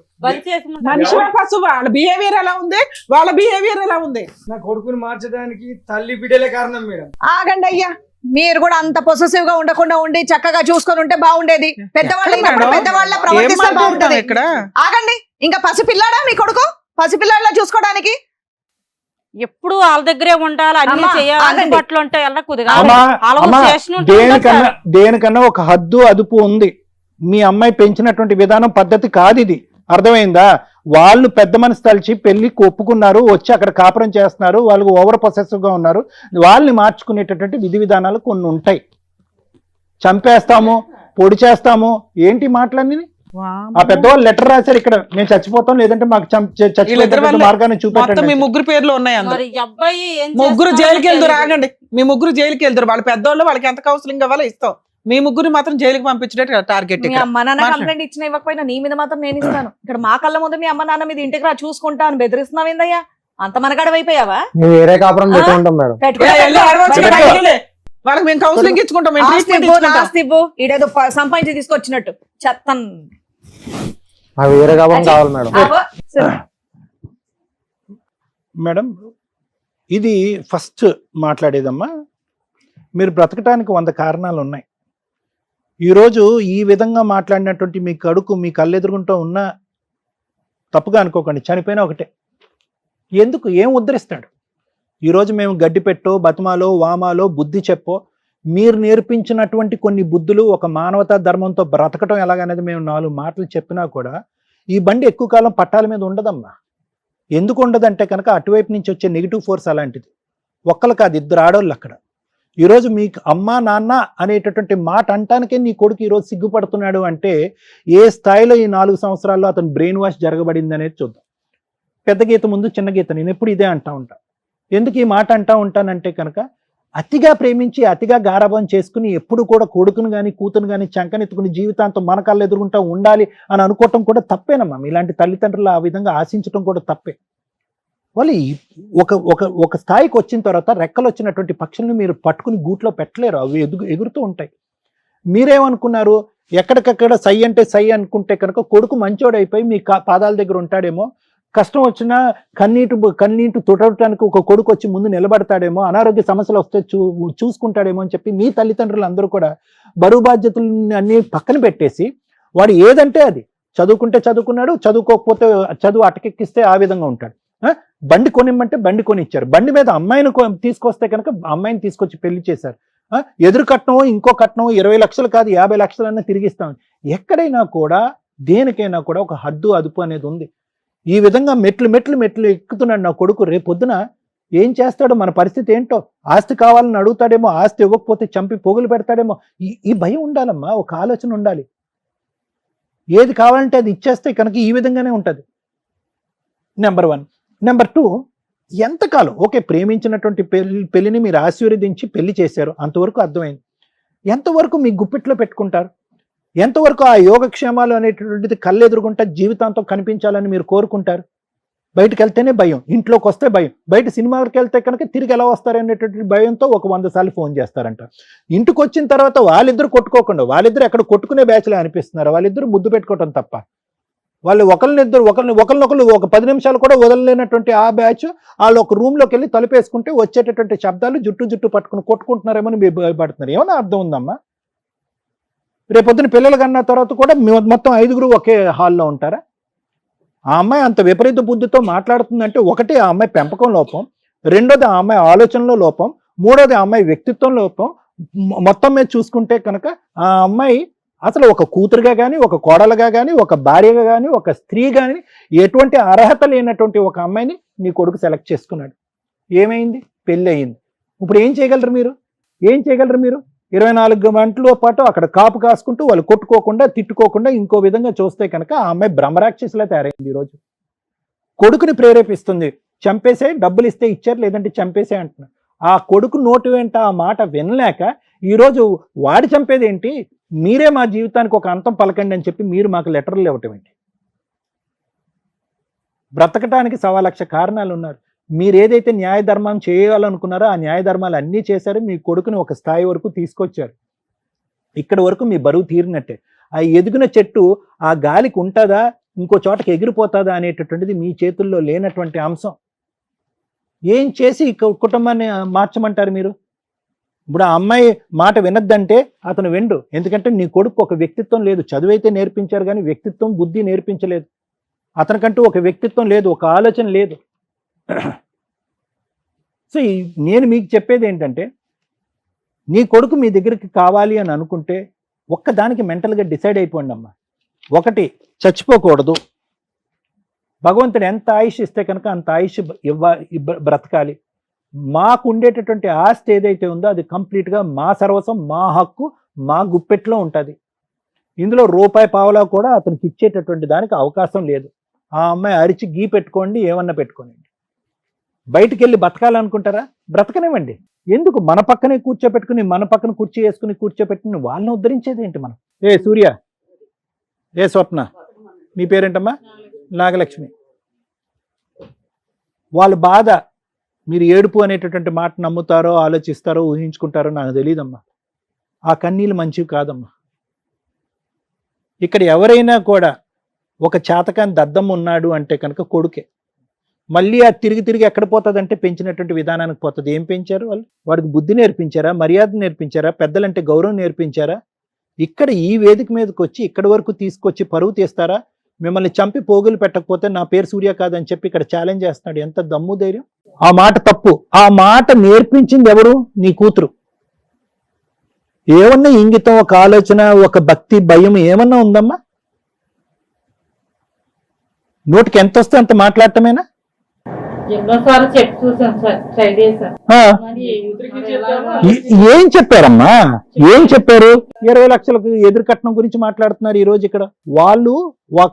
మనిషివా పశువా? వాళ్ళ బిహేవియర్ ఎలా ఉంది? వాళ్ళ బిహేవియర్ ఎలా ఉంది? నా కొడుకుని మార్చడానికి తల్లి బిడ్డలే కారణం మేడం. ఆగండి అయ్యా, మీరు కూడా అంత పొసెసివ్ గా ఉండకుండా ఉండి చక్కగా చూసుకొని ఉంటే బాగుండేది. పెద్దవాళ్ళ ప్రవర్తిస్తే బాగుంటది. ఆగండి, ఇంకా పసిపిల్లాడా మీ కొడుకు? పసిపిల్లాడిలా చూసుకోవడానికి ఎప్పుడు వాళ్ళ దగ్గరే ఉండాలి, అన్ని చేయాలి, పట్లు ఉంటాయి. దేనికన్నా ఒక హద్దు అదుపు ఉంది. మీ అమ్మాయి పెంచినటువంటి విధానం పద్ధతి కాదు ఇది. అర్థమైందా? వాళ్ళు పెద్ద మనసు తలిచి పెళ్లికి ఒప్పుకున్నారు, వచ్చి అక్కడ కాపురం చేస్తున్నారు, వాళ్ళు ఓవర్ పొసెసివ్ గా ఉన్నారు. వాళ్ళని మార్చుకునేటటువంటి విధి విధానాలు కొన్ని ఉంటాయి. చంపేస్తాము, పొడి చేస్తాము, ఏంటి మాటలన్నీ? ఆ పెద్దవాళ్ళు లెటర్ రాశారు, ఇక్కడ మేము చచ్చిపోతాం లేదంటే మాకు చచ్చిపోతే మార్గాన్ని చూపెట్టండి. మీ ముగ్గురు పేర్లు ఉన్నాయి. ముగ్గురు జైలుకి వెళ్తారు. ఆగండి, మీ ముగ్గురు జైలుకి వెళ్తారు. వాళ్ళ పెద్దవాళ్ళు, వాళ్ళకి ఎంత కౌన్సిలింగ్ కావాలో ఇస్తాం. మీ ముగ్గురు మాత్రం జైలుకి పంపించే టార్గెట్. అమ్మ నాన్న కంప్లైంట్ ఇచ్చిన ఇవ్వకపోయినా నీ మీద మాత్రం నేను ఇస్తాను. ఇక్కడ మా కళ్ళ ముందు మీ అమ్మ నాన్న మీద ఇంటికి రా చూసుకుంటా అని బెదిరిస్తున్నావు ఏందయ్యా? అంత మనగడవైపోయావా? వేరే కాపురం పెట్టుకుంటాం మేడం. వాళ్ళకి మేము కౌన్సిలింగ్ ఇచ్చుకుంటాం. ఇడేదో సంపాదించి తీసుకొచ్చినట్టు చెత్తన్ వేరే కాపురం కావాలి మేడం. మేడం, ఇది ఫస్ట్ మాట్లాడేదమ్మా. మీరు బ్రతకటానికి 100 కారణాలు ఉన్నాయి. ఈరోజు ఈ విధంగా మాట్లాడినటువంటి మీ కడుకు మీ కళ్ళెదురుగుంటూ ఉన్నా తప్పుగా అనుకోకండి, చనిపోయినా ఒకటే. ఎందుకు? ఏం ఉద్ధరిస్తాడు? ఈరోజు మేము గడ్డి పెట్టో, బతుమాలో, వామాలో, బుద్ధి చెప్పో, మీరు నేర్పించినటువంటి కొన్ని బుద్ధులు, ఒక మానవతా ధర్మంతో బ్రతకటం ఎలాగనేది మేము 4 మాటలు చెప్పినా కూడా ఈ బండి ఎక్కువ కాలం పట్టాల మీద ఉండదమ్మా. ఎందుకు ఉండదంటే కనుక అటువైపు నుంచి వచ్చే నెగిటివ్ ఫోర్స్ అలాంటిది. ఒక్కరు కాదు, 2 ఆడోళ్ళు అక్కడ. ఈరోజు మీకు అమ్మా నాన్న అనేటటువంటి మాట అంటానికే నీ కొడుకు ఈరోజు సిగ్గుపడుతున్నాడు అంటే ఏ స్థాయిలో ఈ 4 సంవత్సరాల్లో అతను బ్రెయిన్ వాష్ జరగబడింది అనేది చూద్దాం. పెద్ద గీత ముందు చిన్న గీత. నేను ఎప్పుడు ఇదే అంటా ఉంటా. ఎందుకు ఈ మాట అంటా ఉంటానంటే కనుక అతిగా ప్రేమించి అతిగా గారాబం చేసుకుని ఎప్పుడు కూడా కొడుకును కానీ కూతురు కానీ చంకనెత్తుకుని జీవితాంతం మన కళ్ళు ఎదుర్కొంటా ఉండాలి అని అనుకోవటం కూడా తప్పేనమ్మా. ఇలాంటి తల్లిదండ్రులు ఆ విధంగా ఆశించడం కూడా తప్పే. వాళ్ళు ఒక స్థాయికి వచ్చిన తర్వాత రెక్కలు వచ్చినటువంటి పక్షులను మీరు పట్టుకుని గూట్లో పెట్టలేరు, అవి ఎగురుతూ ఉంటాయి. మీరేమనుకున్నారు? ఎక్కడికక్కడ సై అంటే సై అనుకుంటే కనుక కొడుకు మంచోడైపోయి మీ పాదాల దగ్గర ఉంటాడేమో, కష్టం వచ్చినా కన్నీటి తుడవటానికి ఒక కొడుకు వచ్చి ముందు నిలబడతాడేమో, అనారోగ్య సమస్యలు వస్తే చూసుకుంటాడేమో అని చెప్పి మీ తల్లిదండ్రులు అందరూ కూడా బరువు బాధ్యతలు అన్ని పక్కన పెట్టేసి వాడు ఏదంటే అది చదువుకుంటే చదువుకున్నాడు, చదువుకోకపోతే చదువు అటకెక్కిస్తే ఆ విధంగా ఉంటాడు. బండి కొనిమ్మంటే బండి కొనిచ్చారు. బండి మీద అమ్మాయిని తీసుకొస్తే కనుక అమ్మాయిని తీసుకొచ్చి పెళ్లి చేశారు. ఎదురు కట్నం ఇంకో కట్నం 20 లక్షలు కాదు 50 లక్షలన్నా తిరిగిస్తాం. ఎక్కడైనా కూడా దేనికైనా కూడా ఒక హద్దు అదుపు అనేది ఉంది. ఈ విధంగా మెట్లు ఎక్కుతున్నాడు నా కొడుకు. రేపొద్దున ఏం చేస్తాడో, మన పరిస్థితి ఏంటో, ఆస్తి కావాలని అడుగుతాడేమో, ఆస్తి ఇవ్వకపోతే చంపి పోగులు పెడతాడేమో. ఈ భయం ఉండాలమ్మా, ఒక ఆలోచన ఉండాలి. ఏది కావాలంటే అది ఇచ్చేస్తే కనుక ఈ విధంగానే ఉంటుంది. నెంబర్ 1. నెంబర్ 2, ఎంతకాలం ఓకే ప్రేమించినటువంటి పెళ్లిని మీరు ఆశీర్వదించి పెళ్లి చేశారు, అంతవరకు అర్థమైంది. ఎంతవరకు మీ గుప్పిట్లో పెట్టుకుంటారు? ఎంతవరకు ఆ యోగక్షేమాలు అనేటువంటిది కళ్ళెదురుగుంటా జీవితాంతం కనిపించాలని మీరు కోరుకుంటారు? బయటకు వెళ్తేనే భయం, ఇంట్లోకి వస్తే భయం, బయట సినిమాకి వెళ్తే కనుక తిరిగి ఎలా వస్తారనేటువంటి భయంతో ఒక 100 సార్లు ఫోన్ చేస్తారంట. ఇంటికి వచ్చిన తర్వాత వాళ్ళిద్దరు కొట్టుకోకుండా, వాళ్ళిద్దరు ఎక్కడ కొట్టుకునే బ్యాచ్లో అనిపిస్తున్నారు, వాళ్ళిద్దరు ముద్దు పెట్టుకోవటం తప్ప వాళ్ళు ఒకరినొకరు ఒక 10 నిమిషాలు కూడా వదలలేనటువంటి ఆ బ్యాచ్ వాళ్ళు ఒక రూమ్లోకి వెళ్ళి తలుపేసుకుంటే వచ్చేటటువంటి శబ్దాలు జుట్టు పట్టుకుని కొట్టుకుంటున్నారేమో మీరు భయపడుతున్నారు. ఏమన్నా అర్థం ఉందమ్మా? రేపొద్దున పిల్లలు కన్నా తర్వాత కూడా మొత్తం 5గురు ఒకే హాల్లో ఉంటారా? ఆ అమ్మాయి అంత విపరీత బుద్ధితో మాట్లాడుతుందంటే ఒకటి ఆ అమ్మాయి పెంపకం లోపం, రెండోది ఆ అమ్మాయి ఆలోచనలో లోపం, మూడోది ఆ అమ్మాయి వ్యక్తిత్వం లోపం. మొత్తం మీద చూసుకుంటే కనుక ఆ అమ్మాయి అసలు ఒక కూతురుగా కానీ, ఒక కోడలుగా కానీ, ఒక భార్యగా కానీ, ఒక స్త్రీ కానీ ఎటువంటి అర్హత లేనటువంటి ఒక అమ్మాయిని నీ కొడుకు సెలెక్ట్ చేసుకున్నాడు. ఏమైంది? పెళ్ళి అయింది. ఇప్పుడు ఏం చేయగలరు మీరు? 24 గంటల పాటు అక్కడ కాపు కాసుకుంటూ వాళ్ళు కొట్టుకోకుండా తిట్టుకోకుండా ఇంకో విధంగా చూస్తే కనుక ఆ అమ్మాయి బ్రహ్మరాక్షసులా తయారైంది. ఈరోజు కొడుకుని ప్రేరేపిస్తుంది, చంపేసే, డబ్బులు ఇస్తే ఇచ్చారు లేదంటే చంపేసే అంటున్నారు. ఆ కొడుకు నోటి వెంట ఆ మాట వినలేక ఈరోజు వాడి చంపేది ఏంటి, మీరే మా జీవితానికి ఒక అంతం పలకండి అని చెప్పి మీరు మాకు లెటర్లు ఇవ్వటం ఏంటి? బ్రతకటానికి 1,00,000 కారణాలు ఉన్నారు. మీరు ఏదైతే న్యాయ ధర్మం చేయాలనుకున్నారో ఆ న్యాయ ధర్మాలు అన్నీ చేశారు. మీ కొడుకుని ఒక స్థాయి వరకు తీసుకొచ్చారు. ఇక్కడి వరకు మీ బరువు తీరినట్టే. ఆ ఎదిగిన చెట్టు ఆ గాలికి ఉంటుందా, ఇంకో చోటకి ఎగిరిపోతుందా అనేటటువంటిది మీ చేతుల్లో లేనటువంటి అంశం. ఏం చేసి కుటుంబాన్ని మార్చమంటారు మీరు? ఇప్పుడు ఆ అమ్మాయి మాట వినద్దంటే అతను వెండు. ఎందుకంటే నీ కొడుకు ఒక వ్యక్తిత్వం లేదు. చదువైతే నేర్పించారు కానీ వ్యక్తిత్వం, బుద్ధి నేర్పించలేదు. అతనికంటూ ఒక వ్యక్తిత్వం లేదు, ఒక ఆలోచన లేదు. సో నేను మీకు చెప్పేది ఏంటంటే, నీ కొడుకు మీ దగ్గరికి కావాలి అని అనుకుంటే ఒక్కదానికి మెంటల్గా డిసైడ్ అయిపోండి అమ్మా. ఒకటి, చచ్చిపోకూడదు. భగవంతుడు ఎంత ఆయుష్ ఇస్తే కనుక అంత ఆయుష్ బ్రతకాలి. మాకు ఉండేటటువంటి ఆస్తి ఏదైతే ఉందో అది కంప్లీట్గా మా సర్వస్వం, మా హక్కు, మా గుప్పెట్లో ఉంటుంది. ఇందులో రూపాయి పావలా కూడా అతనికి ఇచ్చేటటువంటి దానికి అవకాశం లేదు. ఆ అమ్మాయి అరిచి గీ పెట్టుకోండి, ఏమన్నా పెట్టుకోండి. బయటికి వెళ్ళి బతకాలనుకుంటారా? బ్రతకనివ్వండి. ఎందుకు మన పక్కనే కూర్చోపెట్టుకుని, మన పక్కన కుర్చీ వేసుకుని కూర్చోపెట్టుకుని వాళ్ళని ఉద్ధరించేది ఏంటి మనం? ఏ సూర్య, ఏ స్వప్న, మీ పేరేంటమ్మా? నాగలక్ష్మి. వాళ్ళ బాధ మీరు ఏడుపు అనేటటువంటి మాట నమ్ముతారో, ఆలోచిస్తారో, ఊహించుకుంటారో నాకు తెలియదమ్మా. ఆ కన్నీళ్ళు మంచివి కాదమ్మా. ఇక్కడ ఎవరైనా కూడా ఒక చేతకాని దద్దమ్మ ఉన్నాడు అంటే కనుక కొడుకే. మళ్ళీ అది తిరిగి ఎక్కడ పోతుందంటే పెంచినటువంటి విధానానికి పోతుంది. ఏం పెంచారు వాళ్ళు? వాడికి బుద్ధి నేర్పించారా, మర్యాద నేర్పించారా, పెద్దలంటే గౌరవం నేర్పించారా? ఇక్కడ ఈ వేదిక మీదకి వచ్చి ఇక్కడి వరకు తీసుకొచ్చి పరువు తీస్తారా? మిమ్మల్ని చంపి పోగులు పెట్టకపోతే నా పేరు సూర్య కాదని చెప్పి ఇక్కడ ఛాలెంజ్ చేస్తున్నాడు. ఎంత దమ్ము ధైర్యం! ఆ మాట తప్పు. ఆ మాట నేర్పించింది ఎవరు? నీ కూతురు. ఏమన్నా ఇంగితం, ఒక ఆలోచన, ఒక భక్తి, భయం ఏమన్నా ఉందమ్మా? నోటికి ఎంత వస్తే అంత మాట్లాడటమేనా? ఏం చెప్పారమ్మా? ఏం చెప్పారు? 20 లక్షలకు ఎదురు కట్నం గురించి మాట్లాడుతున్నారు ఈ రోజు ఇక్కడ. వాళ్ళు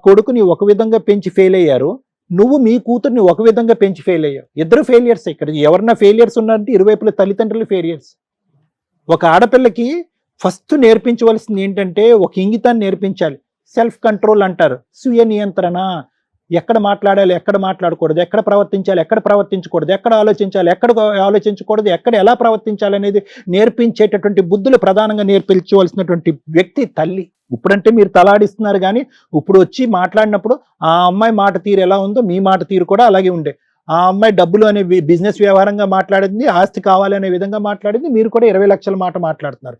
కొడుకుని ఒక విధంగా పెంచి ఫెయిల్ అయ్యారు, నువ్వు మీ కూతుర్ని ఒక విధంగా పెంచి ఫెయిల్ అయ్యావు. ఇద్దరు ఫెయిలియర్స్. ఇక్కడ ఎవరన్నా ఫెయిలియర్స్ ఉన్నారంటే ఇరువైపుల తల్లిదండ్రులు ఫెయిలియర్స్. ఒక ఆడపిల్లకి ఫస్ట్ నేర్పించవలసింది ఏంటంటే ఒక ఇంగితాన్ని నేర్పించాలి. సెల్ఫ్ కంట్రోల్ అంటారు, స్వీయ నియంత్రణ. ఎక్కడ మాట్లాడాలి, ఎక్కడ మాట్లాడకూడదు, ఎక్కడ ప్రవర్తించాలి, ఎక్కడ ప్రవర్తించకూడదు, ఎక్కడ ఆలోచించాలి, ఎక్కడ ఆలోచించకూడదు, ఎక్కడ ఎలా ప్రవర్తించాలి అనేది నేర్పించేటటువంటి బుద్ధులు ప్రధానంగా నేర్పించవలసినటువంటి వ్యక్తి తల్లి. ఇప్పుడంటే మీరు తలాడిస్తున్నారు కానీ ఇప్పుడు వచ్చి మాట్లాడినప్పుడు ఆ అమ్మాయి మాట తీరు ఎలా ఉందో మీ మాట తీరు కూడా అలాగే ఉండే. ఆ అమ్మాయి డబ్బులు అనే బిజినెస్ వ్యవహారంగా మాట్లాడింది, ఆస్తి కావాలి అనే విధంగా మాట్లాడింది. మీరు కూడా 20 లక్షల మాట మాట్లాడుతున్నారు.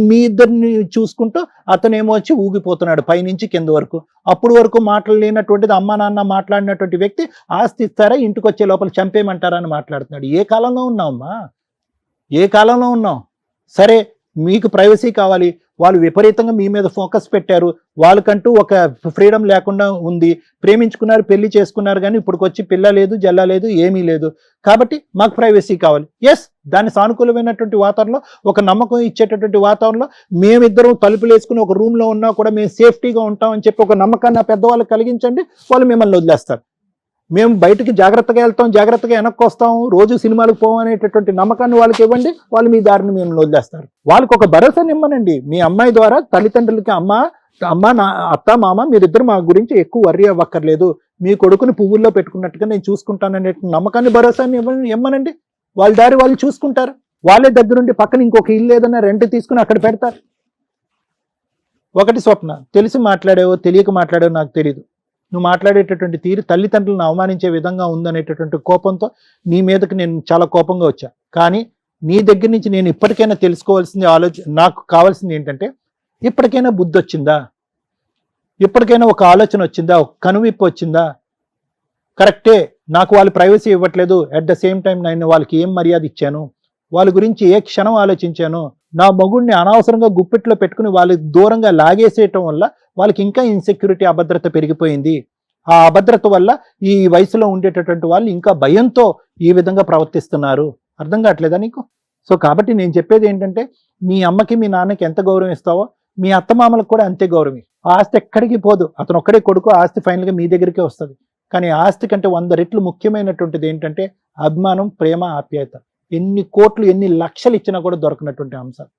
మీ ఇద్దరిని చూసుకుంటూ అతనేమో వచ్చి ఊగిపోతున్నాడు పైనుంచి కింద వరకు. అప్పుడు వరకు మాట్లాడలేనటువంటిది అమ్మ నాన్న మాట్లాడినటువంటి వ్యక్తి ఆస్తి ఇస్తారా, ఇంటికి వచ్చే లోపల చంపేయమంటారా అని మాట్లాడుతున్నాడు. ఏ కాలంలో ఉన్నావమ్మా? ఏ కాలంలో ఉన్నావు? సరే, మీకు ప్రైవసీ కావాలి, వాళ్ళు విపరీతంగా మీ మీద ఫోకస్ పెట్టారు, వాళ్ళకంటూ ఒక ఫ్రీడమ్ లేకుండా ఉంది. ప్రేమించుకున్నారు, పెళ్లి చేసుకున్నారు, కానీ ఇప్పటికొచ్చి పిల్ల లేదు, జల్ల లేదు, ఏమీ లేదు. కాబట్టి మాకు ప్రైవసీ కావాలి. ఎస్, దాని సానుకూలమైనటువంటి వాతావరణంలో, ఒక నమ్మకం ఇచ్చేటటువంటి వాతావరణంలో మేమిద్దరం తలుపులు వేసుకుని ఒక రూమ్లో ఉన్నా కూడా మేము సేఫ్టీగా ఉంటామని చెప్పి ఒక నమ్మకాన్ని ఆ పెద్దవాళ్ళకి కలిగించండి, వాళ్ళు మిమ్మల్ని వదిలేస్తారు. మేము బయటికి జాగ్రత్తగా వెళ్తాం, జాగ్రత్తగా వెనక్కి వస్తాం, రోజు సినిమాలకు పోం అనేటటువంటి నమ్మకాన్ని వాళ్ళకి ఇవ్వండి, వాళ్ళు మీ దారిని మేము వదిలేస్తారు. వాళ్ళకి ఒక భరోసాని ఇవ్వనండి. మీ అమ్మాయి ద్వారా తల్లిదండ్రులకి అమ్మ నా అత్త మామ మీరిద్దరు మా గురించి ఎక్కువ వర్రీ అవ్వక్కర్లేదు, మీ కొడుకుని పువ్వుల్లో పెట్టుకున్నట్టుగా నేను చూసుకుంటాననే నమ్మకాన్ని భరోసాని ఇవ్వనండి. వాళ్ళ దారి వాళ్ళు చూసుకుంటారు. వాళ్ళే దగ్గరుండి పక్కన ఇంకొక ఇల్లు ఏదైనా రెంట్ తీసుకుని అక్కడ పెడతారు. ఒకటి స్వప్న, తెలిసి మాట్లాడావో తెలియక మాట్లాడావో నాకు తెలియదు, నువ్వు మాట్లాడేటటువంటి తీరు తల్లిదండ్రులను అవమానించే విధంగా ఉందనేటటువంటి కోపంతో నీ మీదకి నేను చాలా కోపంగా వచ్చా. కానీ నీ దగ్గర నుంచి నేను ఇప్పటికైనా తెలుసుకోవాల్సింది, నాకు కావాల్సింది ఏంటంటే, ఇప్పటికైనా బుద్ధి వచ్చిందా, ఇప్పటికైనా ఒక ఆలోచన వచ్చిందా, ఒక కనువిప్పు వచ్చిందా? కరెక్టే, నాకు వాళ్ళు ప్రైవసీ ఇవ్వట్లేదు, అట్ ద సేమ్ టైం నేను వాళ్ళకి ఏం మర్యాద ఇచ్చాను, వాళ్ళ గురించి ఏ క్షణం ఆలోచించాను, నా మగుడిని అనవసరంగా గుప్పెట్లో పెట్టుకుని వాళ్ళకి దూరంగా లాగేసేయటం వల్ల వాళ్ళకి ఇంకా ఇన్సెక్యూరిటీ, అభద్రత పెరిగిపోయింది. ఆ అభద్రత వల్ల ఈ వయసులో ఉండేటటువంటి వాళ్ళు ఇంకా భయంతో ఈ విధంగా ప్రవర్తిస్తున్నారు. అర్థం కావట్లేదా నీకు? సో కాబట్టి నేను చెప్పేది ఏంటంటే, మీ అమ్మకి మీ నాన్నకి ఎంత గౌరవం ఇస్తావో మీ అత్తమామలకు కూడా అంతే గౌరవం. ఆస్తి ఎక్కడికి పోదు, అతను ఒక్కడే కొడుకు, ఆస్తి ఫైనల్గా మీ దగ్గరికే వస్తుంది. కానీ ఆస్తి కంటే 100 రెట్లు ముఖ్యమైనటువంటిది ఏంటంటే అభిమానం, ప్రేమ, ఆప్యాయత. ఎన్ని కోట్లు ఎన్ని లక్షలు ఇచ్చినా కూడా దొరకనటువంటి అంశాలు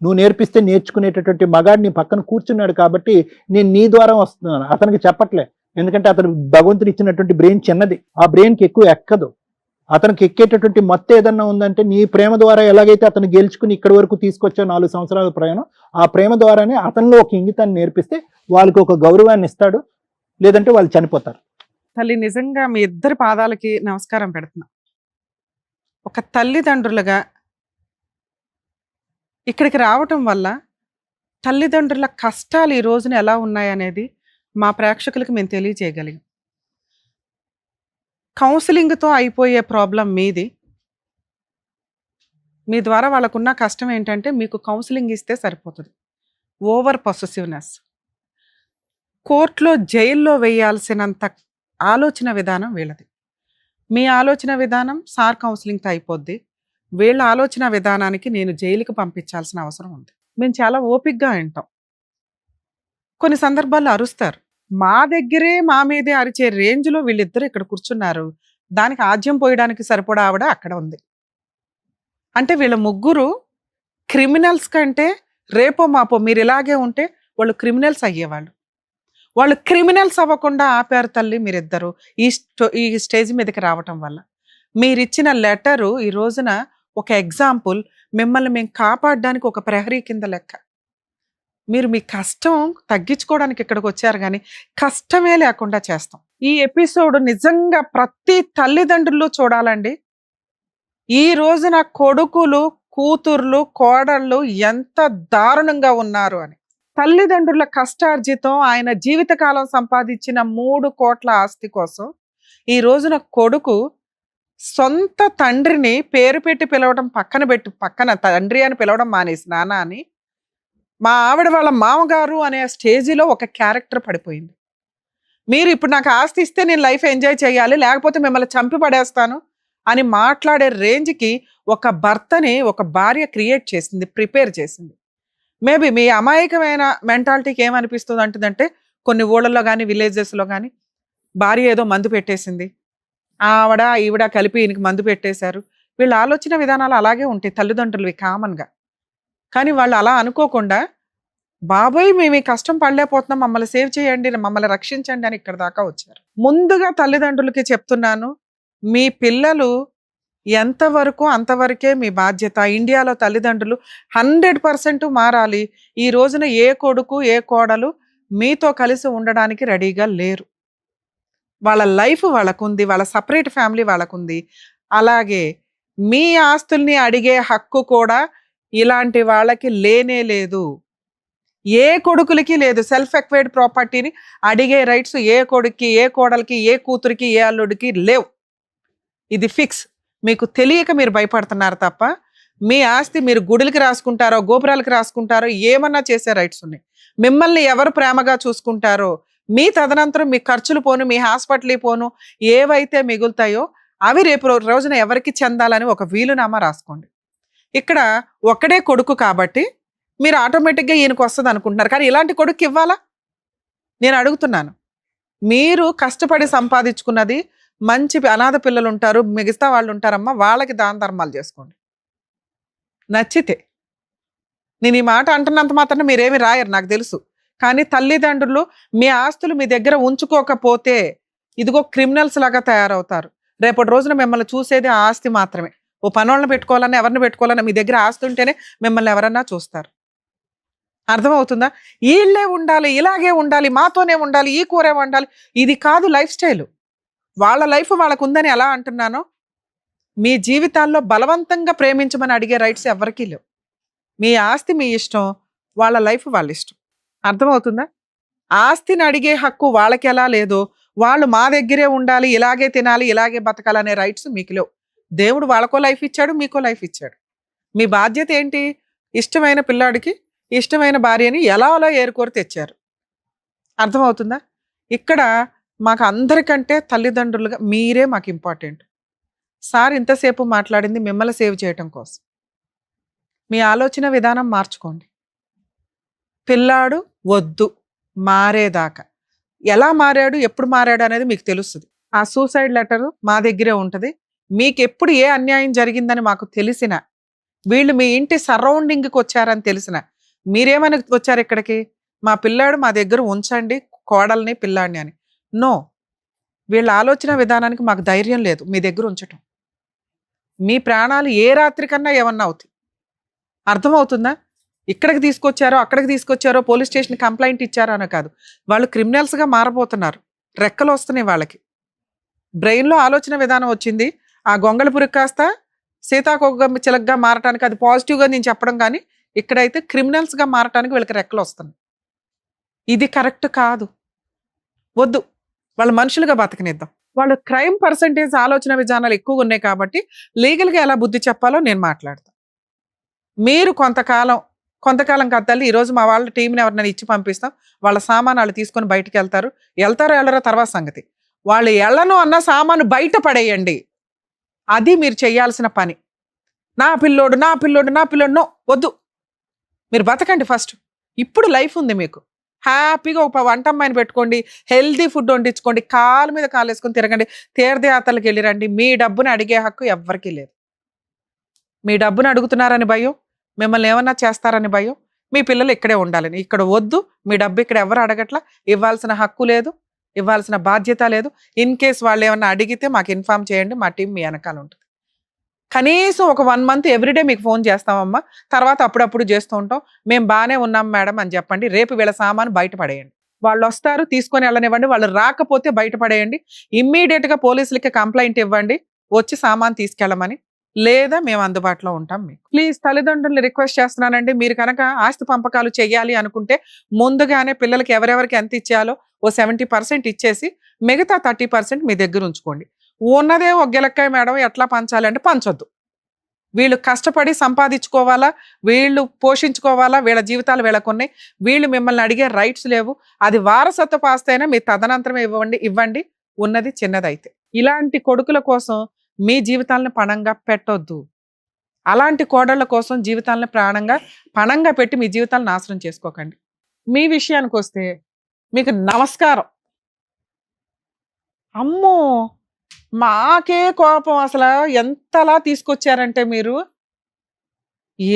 నువ్వు నేర్పిస్తే నేర్చుకునేటటువంటి మగాడు నీ పక్కన కూర్చున్నాడు కాబట్టి నేను నీ ద్వారా వస్తున్నాను, అతనికి చెప్పట్లే. ఎందుకంటే అతను భగవంతుడు ఇచ్చినటువంటి బ్రెయిన్ చిన్నది, ఆ బ్రెయిన్కి ఎక్కువ ఎక్కదు. అతనికి ఎక్కేటటువంటి మొత్తం ఏదన్నా ఉందంటే నీ ప్రేమ ద్వారా ఎలాగైతే అతను గెలుచుకుని ఇక్కడి వరకు తీసుకొచ్చా 4 సంవత్సరాల ప్రయాణం, ఆ ప్రేమ ద్వారానే అతనిలో ఒక ఇంగితాన్ని నేర్పిస్తే వాళ్ళకి ఒక గౌరవాన్ని ఇస్తాడు, లేదంటే వాళ్ళు చనిపోతారు. తల్లి, నిజంగా మీ ఇద్దరి పాదాలకి నమస్కారం పెడుతున్నా. ఒక తల్లిదండ్రులుగా ఇక్కడికి రావటం వల్ల తల్లిదండ్రుల కష్టాలు ఈ రోజున ఎలా ఉన్నాయనేది మా ప్రేక్షకులకు మేము తెలియజేయగలిగాం. కౌన్సిలింగ్తో అయిపోయే ప్రాబ్లం మీది. మీ ద్వారా వాళ్ళకున్న కష్టం ఏంటంటే మీకు కౌన్సిలింగ్ ఇస్తే సరిపోతుంది. ఓవర్ పొసెసివ్నెస్, కోర్టులో జైల్లో వేయాల్సినంత ఆలోచన విధానం వీళ్ళది. మీ ఆలోచన విధానం సార్ కౌన్సిలింగ్తో అయిపోద్ది, వీళ్ళ ఆలోచన విధానానికి నేను జైలుకి పంపించాల్సిన అవసరం ఉంది. మేము చాలా ఓపికగా వింటాం. కొన్ని సందర్భాల్లో అరుస్తారు. మా దగ్గరే మా మీదే అరిచే రేంజ్లో వీళ్ళిద్దరు ఇక్కడ కూర్చున్నారు. దానికి ఆజ్యం పోయడానికి సరిపడా ఆవిడ అక్కడ ఉంది. అంటే వీళ్ళ ముగ్గురు క్రిమినల్స్ కంటే రేపో మాపో మీరు ఇలాగే ఉంటే వాళ్ళు క్రిమినల్స్ అయ్యేవాళ్ళు. వాళ్ళు క్రిమినల్స్ అవ్వకుండా ఆపారు తల్లి మీరిద్దరు ఈ స్టేజ్ మీదకి రావటం వల్ల. మీరిచ్చిన లెటరు ఈ రోజున ఒక ఎగ్జాంపుల్. మిమ్మల్ని మేము కాపాడడానికి ఒక ప్రహరీ కింద లెక్క. మీరు మీ కష్టం తగ్గించుకోవడానికి ఇక్కడికి వచ్చారు, కానీ కష్టమే లేకుండా చేస్తాం. ఈ ఎపిసోడ్ నిజంగా ప్రతి తల్లిదండ్రులు చూడాలండి. ఈ రోజున కొడుకులు, కూతుర్లు, కోడళ్ళు ఎంత దారుణంగా ఉన్నారు అని. తల్లిదండ్రుల కష్టార్జితం, ఆయన జీవితకాలం సంపాదించిన 3 కోట్ల ఆస్తి కోసం ఈ రోజున కొడుకు సొంత తండ్రిని పేరు పెట్టి పిలవడం పక్కన తండ్రి అని పిలవడం మానేసి నాన్న అని, మా ఆవిడ వాళ్ళ మామగారు అనే స్టేజిలో ఒక క్యారెక్టర్ పడిపోయింది. మీరు ఇప్పుడు నాకు ఆస్తి ఇస్తే నేను లైఫ్ ఎంజాయ్ చేయాలి, లేకపోతే మిమ్మల్ని చంపి పడేస్తాను అని మాట్లాడే రేంజ్కి ఒక భర్తని ఒక భార్య క్రియేట్ చేసింది, ప్రిపేర్ చేసింది. మేబీ మీ అమాయకమైన మెంటాలిటీకి ఏమనిపిస్తుంది అంటుందంటే, కొన్ని ఊళ్ళల్లో కానీ విలేజెస్లో కానీ భార్య ఏదో మందు పెట్టేసింది, ఆవిడ ఈవిడ కలిపి ఈయనకి మందు పెట్టేశారు. వీళ్ళ ఆలోచన విధానాలు అలాగే ఉంటాయి తల్లిదండ్రులవి కామన్గా. కానీ వాళ్ళు అలా అనుకోకుండా, బాబోయ్ మేము ఈ కష్టం పడలేకపోతున్నాం, మమ్మల్ని సేవ్ చేయండి, మమ్మల్ని రక్షించండి అని ఇక్కడ దాకా వచ్చారు. ముందుగా తల్లిదండ్రులకి చెప్తున్నాను, మీ పిల్లలు ఎంతవరకు అంతవరకే మీ బాధ్యత. ఇండియాలో తల్లిదండ్రులు 100% మారాలి. ఈ రోజున ఏ కొడుకు ఏ కోడలు మీతో కలిసి ఉండడానికి రెడీగా లేరు. వాళ్ళ లైఫ్ వాళ్ళకుంది, వాళ్ళ సపరేట్ ఫ్యామిలీ వాళ్ళకుంది. అలాగే మీ ఆస్తుల్ని అడిగే హక్కు కూడా ఇలాంటి వాళ్ళకి లేనే లేదు. ఏ కొడుకులకి లేదు. సెల్ఫ్ ఎక్వైర్డ్ ప్రాపర్టీని అడిగే రైట్స్ ఏ కొడుక్కి, ఏ కోడలికి, ఏ కూతురికి, ఏ అల్లుడికి లేవు. ఇది ఫిక్స్. మీకు తెలియక మీరు భయపడుతున్నారు తప్ప, మీ ఆస్తి మీరు గుడులకి రాసుకుంటారో, గోపురాలకి రాసుకుంటారో, ఏమన్నా చేసే రైట్స్ ఉన్నాయి. మిమ్మల్ని ఎవరు ప్రేమగా చూసుకుంటారో, మీ తదనంతరం మీ ఖర్చులు పోను, మీ హాస్పిటల్ పోను, ఏవైతే మిగులుతాయో అవి రేపు రోజున ఎవరికి చెందాలని ఒక వీలునామా రాసుకోండి. ఇక్కడ ఒక్కడే కొడుకు కాబట్టి మీరు ఆటోమేటిక్గా ఈయనకు వస్తుంది అనుకుంటున్నారు. కానీ ఇలాంటి కొడుకు ఇవ్వాలా? నేను అడుగుతున్నాను. మీరు కష్టపడి సంపాదించుకున్నది మంచి అనాథ పిల్లలు ఉంటారు, మిగతా వాళ్ళు ఉంటారమ్మా, వాళ్ళకి దాన ధర్మాలు చేసుకోండి నచ్చితే. నేను ఈ మాట అంటున్నంత మాత్రం మీరేమి రాయరు నాకు తెలుసు, కానీ తల్లిదండ్రులు మీ ఆస్తులు మీ దగ్గర ఉంచుకోకపోతే ఇదిగో క్రిమినల్స్ లాగా తయారవుతారు. రేపటి రోజున మిమ్మల్ని చూసేది ఆ ఆస్తి మాత్రమే. ఓ పనోళ్ళని పెట్టుకోవాలన్నా ఎవరిని పెట్టుకోవాలన్నా మీ దగ్గర ఆస్తి ఉంటేనే మిమ్మల్ని ఎవరన్నా చూస్తారు. అర్థమవుతుందా? వీళ్ళే ఉండాలి, ఇలాగే ఉండాలి, మాతోనే ఉండాలి, ఈ కూరే ఉండాలి, ఇది కాదు లైఫ్ స్టైల్. వాళ్ళ లైఫ్ వాళ్ళకు ఉందని ఎలా అంటున్నానో, మీ జీవితాల్లో బలవంతంగా ప్రేమించమని అడిగే రైట్స్ ఎవరికీ లేవు. మీ ఆస్తి మీ ఇష్టం, వాళ్ళ లైఫ్ వాళ్ళ ఇష్టం. అర్థమవుతుందా? ఆస్తిని అడిగే హక్కు వాళ్ళకి ఎలా లేదో, వాళ్ళు మా దగ్గరే ఉండాలి, ఇలాగే తినాలి, ఇలాగే బతకాలనే రైట్స్ మీకు లేవు. దేవుడు వాళ్ళకో లైఫ్ ఇచ్చాడు, మీకో లైఫ్ ఇచ్చాడు. మీ బాధ్యత ఏంటి? ఇష్టమైన పిల్లాడికి ఇష్టమైన భార్యని ఎలా అలా ఏరుకోరి తెచ్చారు. అర్థమవుతుందా? ఇక్కడ మాకు అందరికంటే తల్లిదండ్రులుగా మీరే మాకు ఇంపార్టెంట్. సార్ ఇంతసేపు మాట్లాడింది మిమ్మల్ని సేవ్ చేయటం కోసం. మీ ఆలోచన విధానం మార్చుకోండి. పిల్లాడు వద్దు మారేదాకా, ఎలా మారాడు, ఎప్పుడు మారాడు అనేది మీకు తెలుస్తుంది. ఆ సూసైడ్ లెటర్ మా దగ్గరే ఉంటుంది. మీకు ఎప్పుడు ఏ అన్యాయం జరిగిందని మాకు తెలిసిన, వీళ్ళు మీ ఇంటి సరౌండింగ్కి వచ్చారని తెలిసిన, మీరేమని వచ్చారు ఇక్కడికి? మా పిల్లాడు మా దగ్గర ఉంచండి, కోడల్ని పిల్లాడిని అని. నో, వీళ్ళ ఆలోచన విధానానికి మాకు ధైర్యం లేదు మీ దగ్గర ఉంచటం. మీ ప్రాణాలు ఏ రాత్రి కన్నా ఏమన్నా అవుతాయి. అర్థమవుతుందా? ఇక్కడికి తీసుకొచ్చారో అక్కడికి తీసుకొచ్చారో పోలీస్ స్టేషన్ కంప్లైంట్ ఇచ్చారో అని కాదు, వాళ్ళు క్రిమినల్స్గా మారబోతున్నారు. రెక్కలు వస్తున్నాయి వాళ్ళకి. బ్రెయిన్లో ఆలోచన విధానం వచ్చింది. ఆ గొంగళి పురుగు కాస్త సీతాకోక చిలకగా మారటానికి అది పాజిటివ్గా నేను చెప్పడం, కానీ ఇక్కడైతే క్రిమినల్స్గా మారటానికి వీళ్ళకి రెక్కలు వస్తున్నాయి. ఇది కరెక్ట్ కాదు, వద్దు. వాళ్ళు మనుషులుగా బతకనిద్దాం. వాళ్ళు క్రైమ్ పర్సంటేజ్ ఆలోచన విధానాలు ఎక్కువగా ఉన్నాయి కాబట్టి లీగల్గా ఎలా బుద్ధి చెప్పాలో నేను మాట్లాడతాను. మీరు కొంతకాలం కాదు తల్లి, ఈరోజు మా వాళ్ళ టీంని ఎవరినైనా ఇచ్చి పంపిస్తాం, వాళ్ళ సామాను వాళ్ళు తీసుకొని బయటికి వెళ్తారో వెళ్ళరో తర్వాత సంగతి. వాళ్ళు ఎళ్ళను అన్న సామాను బయట పడేయండి. అది మీరు చేయాల్సిన పని. నా పిల్లోడు నో, వద్దు. మీరు బతకండి ఫస్ట్. ఇప్పుడు లైఫ్ ఉంది మీకు. హ్యాపీగా ఒక వంట అమ్మాయిని పెట్టుకోండి, హెల్దీ ఫుడ్ వండించుకోండి, కాలు మీద కాలు వేసుకొని తిరగండి, తీర్థయాత్రలకు వెళ్ళిరండి. మీ డబ్బుని అడిగే హక్కు ఎవ్వరికీ లేదు. మీ డబ్బును అడుగుతున్నారని భయం, మిమ్మల్ని ఏమన్నా చేస్తారని భయం, మీ పిల్లలు ఇక్కడే ఉండాలని. ఇక్కడ వద్దు, మీ డబ్బు ఇక్కడ ఎవరు అడగట్లా, ఇవ్వాల్సిన హక్కు లేదు, ఇవ్వాల్సిన బాధ్యత లేదు. ఇన్ కేస్ వాళ్ళు ఏమన్నా అడిగితే మాకు ఇన్ఫార్మ్ చేయండి, మా టీం మీ వెనకాల ఉంటుంది. కనీసం ఒక 1 month ఎవ్రీడే మీకు ఫోన్ చేస్తామమ్మా, తర్వాత అప్పుడప్పుడు చేస్తూ ఉంటాం, మేము బాగానే ఉన్నాం మేడం అని చెప్పండి. రేపు వీళ్ళ సామాను బయటపడేయండి. వాళ్ళు వస్తారు, తీసుకొని వెళ్ళనివ్వండి. వాళ్ళు రాకపోతే బయటపడేయండి. ఇమ్మీడియట్గా పోలీసులకి కంప్లైంట్ ఇవ్వండి, వచ్చి సామాను తీసుకెళ్ళమని. లేదా మేము అందుబాటులో ఉంటాం మీకు. ప్లీజ్ తల్లిదండ్రులు రిక్వెస్ట్ చేస్తున్నానండి, మీరు కనుక ఆస్తి పంపకాలు చేయాలి అనుకుంటే ముందుగానే పిల్లలకి ఎవరెవరికి ఎంత ఇచ్చేయాలో ఓ 70% ఇచ్చేసి మిగతా 30% మీ దగ్గర ఉంచుకోండి. ఉన్నదే ఒక గిలక్కాయ మేడం ఎట్లా పంచాలి అంటే పంచొద్దు. వీళ్ళు కష్టపడి సంపాదించుకోవాలా, వీళ్ళు పోషించుకోవాలా, వీళ్ళ జీవితాలు వీళ్ళకున్నాయి. వీళ్ళు మిమ్మల్ని అడిగే రైట్స్ లేవు. అది వారసత్వ ఆస్తి అయినా మీ తదనంతరమే ఇవ్వండి, ఉన్నది చిన్నదైతే. ఇలాంటి కొడుకుల కోసం మీ జీవితాలను పణంగా పెట్టొద్దు. అలాంటి కోడళ్ళ కోసం జీవితాలను పణంగా పెట్టి మీ జీవితాలను నాశనం చేసుకోకండి. మీ విషయానికి వస్తే మీకు నమస్కారం. అమ్మో, మాకే కోపం. అసలు ఎంతలా తీసుకొచ్చారంటే మీరు,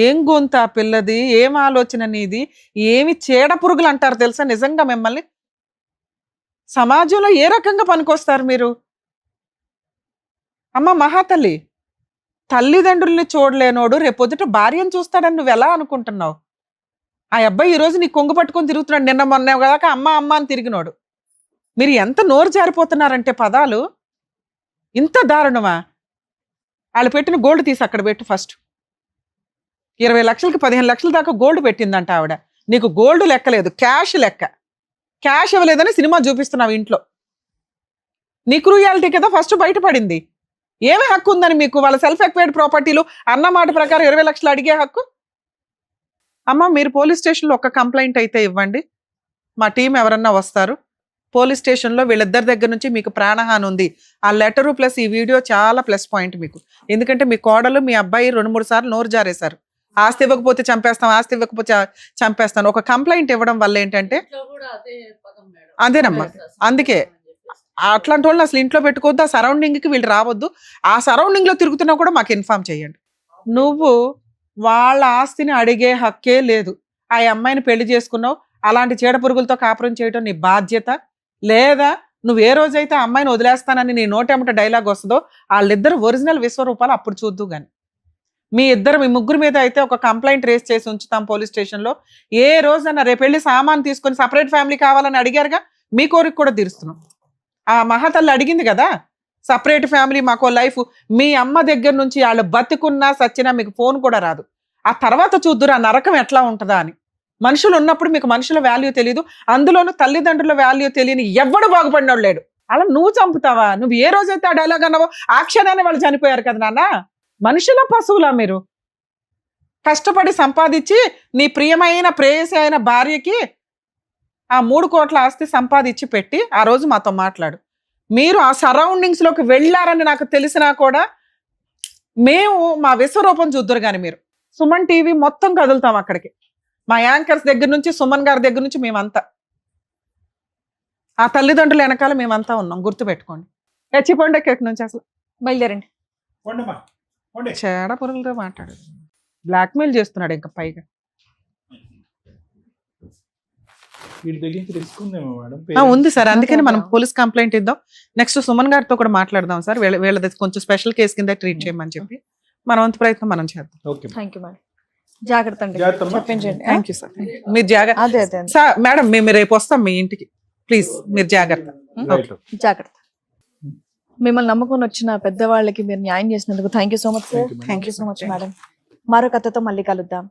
ఏం గొంత పిల్లది, ఏం ఆలోచన నీది, ఏమి చీడ పురుగులు అంటారు తెలుసా నిజంగా మిమ్మల్ని. సమాజంలో ఏ రకంగా పనికొస్తారు మీరు? అమ్మ మహాతల్లి, తల్లిదండ్రుల్ని చూడలేనోడు రేపొద్దుట భార్యను చూస్తాడని నువ్వు ఎలా అనుకుంటున్నావు? ఆ అబ్బాయి ఈరోజు నీ కొంగు పట్టుకొని తిరుగుతున్నాడు, నిన్న మొన్న కదా అమ్మ అని తిరిగినోడు. మీరు ఎంత నోరు జారిపోతున్నారంటే పదాలు, ఇంత దారుణమా? వాళ్ళు పెట్టిన గోల్డ్ తీసి అక్కడ పెట్టు ఫస్ట్. 20 లక్షలకి 15 లక్షల దాకా గోల్డ్ పెట్టిందంట ఆవిడ. నీకు గోల్డ్ లెక్కలేదు, క్యాష్ లెక్క. క్యాష్ ఇవ్వలేదని సినిమా చూపిస్తున్నావు ఇంట్లో. నీ క్రూయాలిటీ కదా ఫస్ట్ బయటపడింది. ఏమి హక్కు ఉందని మీకు? వాళ్ళ సెల్ఫ్ ఎక్వైర్డ్ ప్రాపర్టీలు అన్న మాట ప్రకారం 20 లక్షలు అడిగే హక్కు. అమ్మ, మీరు పోలీస్ స్టేషన్లో ఒక కంప్లైంట్ అయితే ఇవ్వండి, మా టీం ఎవరన్నా వస్తారు. పోలీస్ స్టేషన్లో వీళ్ళిద్దరి దగ్గర నుంచి మీకు ప్రాణహాని ఉంది. ఆ లెటరు ప్లస్ ఈ వీడియో చాలా ప్లస్ పాయింట్ మీకు. ఎందుకంటే మీ కోడలు మీ అబ్బాయి 2-3 సార్లు నోరు జారేశారు. ఆస్తి ఇవ్వకపోతే చంపేస్తాం, ఆస్తి ఇవ్వకపోతే చంపేస్తాను. ఒక కంప్లైంట్ ఇవ్వడం వల్ల ఏంటంటే అదేనమ్మా, అందుకే అట్లాంటి వాళ్ళని అసలు ఇంట్లో పెట్టుకోవద్దు, ఆ సరౌండింగ్ కి వీళ్ళు రావద్దు. ఆ సరౌండింగ్ లో తిరుగుతున్నా కూడా మాకు ఇన్ఫార్మ్ చేయండి. నువ్వు వాళ్ళ ఆస్తిని అడిగే హక్కే లేదు. ఆ అమ్మాయిని పెళ్లి చేసుకున్నావు, అలాంటి చీడ పురుగులతో కాపురం చేయడం నీ బాధ్యత లేదా? నువ్వు ఏ రోజైతే ఆ అమ్మాయిని వదిలేస్తానని నీ నోటెమట డైలాగ్ వస్తుందో వాళ్ళిద్దరు ఒరిజినల్ విశ్వరూపాలు అప్పుడు చూద్దు గాని. మీ ముగ్గురు మీద అయితే ఒక కంప్లైంట్ రేస్ చేసి ఉంచుతాం పోలీస్ స్టేషన్ లో. ఏ రోజన్నా రేపు వెళ్ళి సామాన్ తీసుకొని సపరేట్ ఫ్యామిలీ కావాలని అడిగారుగా, మీ కోరిక కూడా తీరుస్తున్నాం. ఆ మహాతల్లి అడిగింది కదా సపరేట్ ఫ్యామిలీ, మాకో లైఫ్. మీ అమ్మ దగ్గర నుంచి వాళ్ళు బతికున్నా సచ్చినా మీకు ఫోన్ కూడా రాదు. ఆ తర్వాత చూద్దురు ఆ నరకం ఎట్లా ఉంటుందా అని. మనుషులు ఉన్నప్పుడు మీకు మనుషుల వాల్యూ తెలియదు, అందులోనూ తల్లిదండ్రుల వాల్యూ తెలియని ఎవ్వడు బాగుపడినోడు లేడు. అలా నువ్వు చంపుతావా? నువ్వు ఏ రోజైతే ఆ డైలాగ్ అన్నావో ఆ క్షణాన్ని వాళ్ళు చనిపోయారు కదా నాన్న. మనుషుల పశువులా మీరు? కష్టపడి సంపాదించి నీ ప్రియమైన ప్రేయసి అయిన భార్యకి ఆ 3 కోట్ల ఆస్తి సంపాదించి పెట్టి ఆ రోజు మాతో మాట్లాడు. మీరు ఆ సరౌండింగ్స్ లోకి వెళ్ళారని నాకు తెలిసినా కూడా మేము మా విశ్వరూపం చూద్దరు కానీ మీరు. సుమన్ టీవీ మొత్తం కదులుతాం అక్కడికి. మా యాంకర్స్ దగ్గర నుంచి సుమన్ గారి దగ్గర నుంచి మేమంతా ఆ తల్లిదండ్రుల వెనకాల మేమంతా ఉన్నాం, గుర్తుపెట్టుకోండి. చచ్చిపోండి ఎక్కడి నుంచి అసలు బయలుదేరండి. చేడ పురుగులతో మాట్లాడు. బ్లాక్మెయిల్ చేస్తున్నాడు ఇంకా పైగా. ఉంది సార్, అందుకని మనం పోలీస్ కంప్లైంట్ ఇద్దాం. నెక్స్ట్ సుమన్ గారితో కూడా మాట్లాడదాం సార్. వీళ్ళది కొంచెం స్పెషల్ కేసు కింద ట్రీట్ చేయమని చెప్పి మన వంతు ప్రయత్నం మనం చేద్దాం. Thank you madam. జాగ్రత్త అండి. చెప్పించండి. Thank you sir. మీరు జాగ్రత్త సార్. మేడం మేము రేపు వస్తాం మీ ఇంటికి, ప్లీజ్ మీరు జాగ్రత్త. జాగ్రత్త. మిమ్మల్ని నమ్ముకొని వచ్చిన పెద్దవాళ్ళకి మీరు న్యాయం చేసినందుకు thank you so much sir. Thank you so much madam. మరో కథతో మళ్ళీ కలుద్దాం.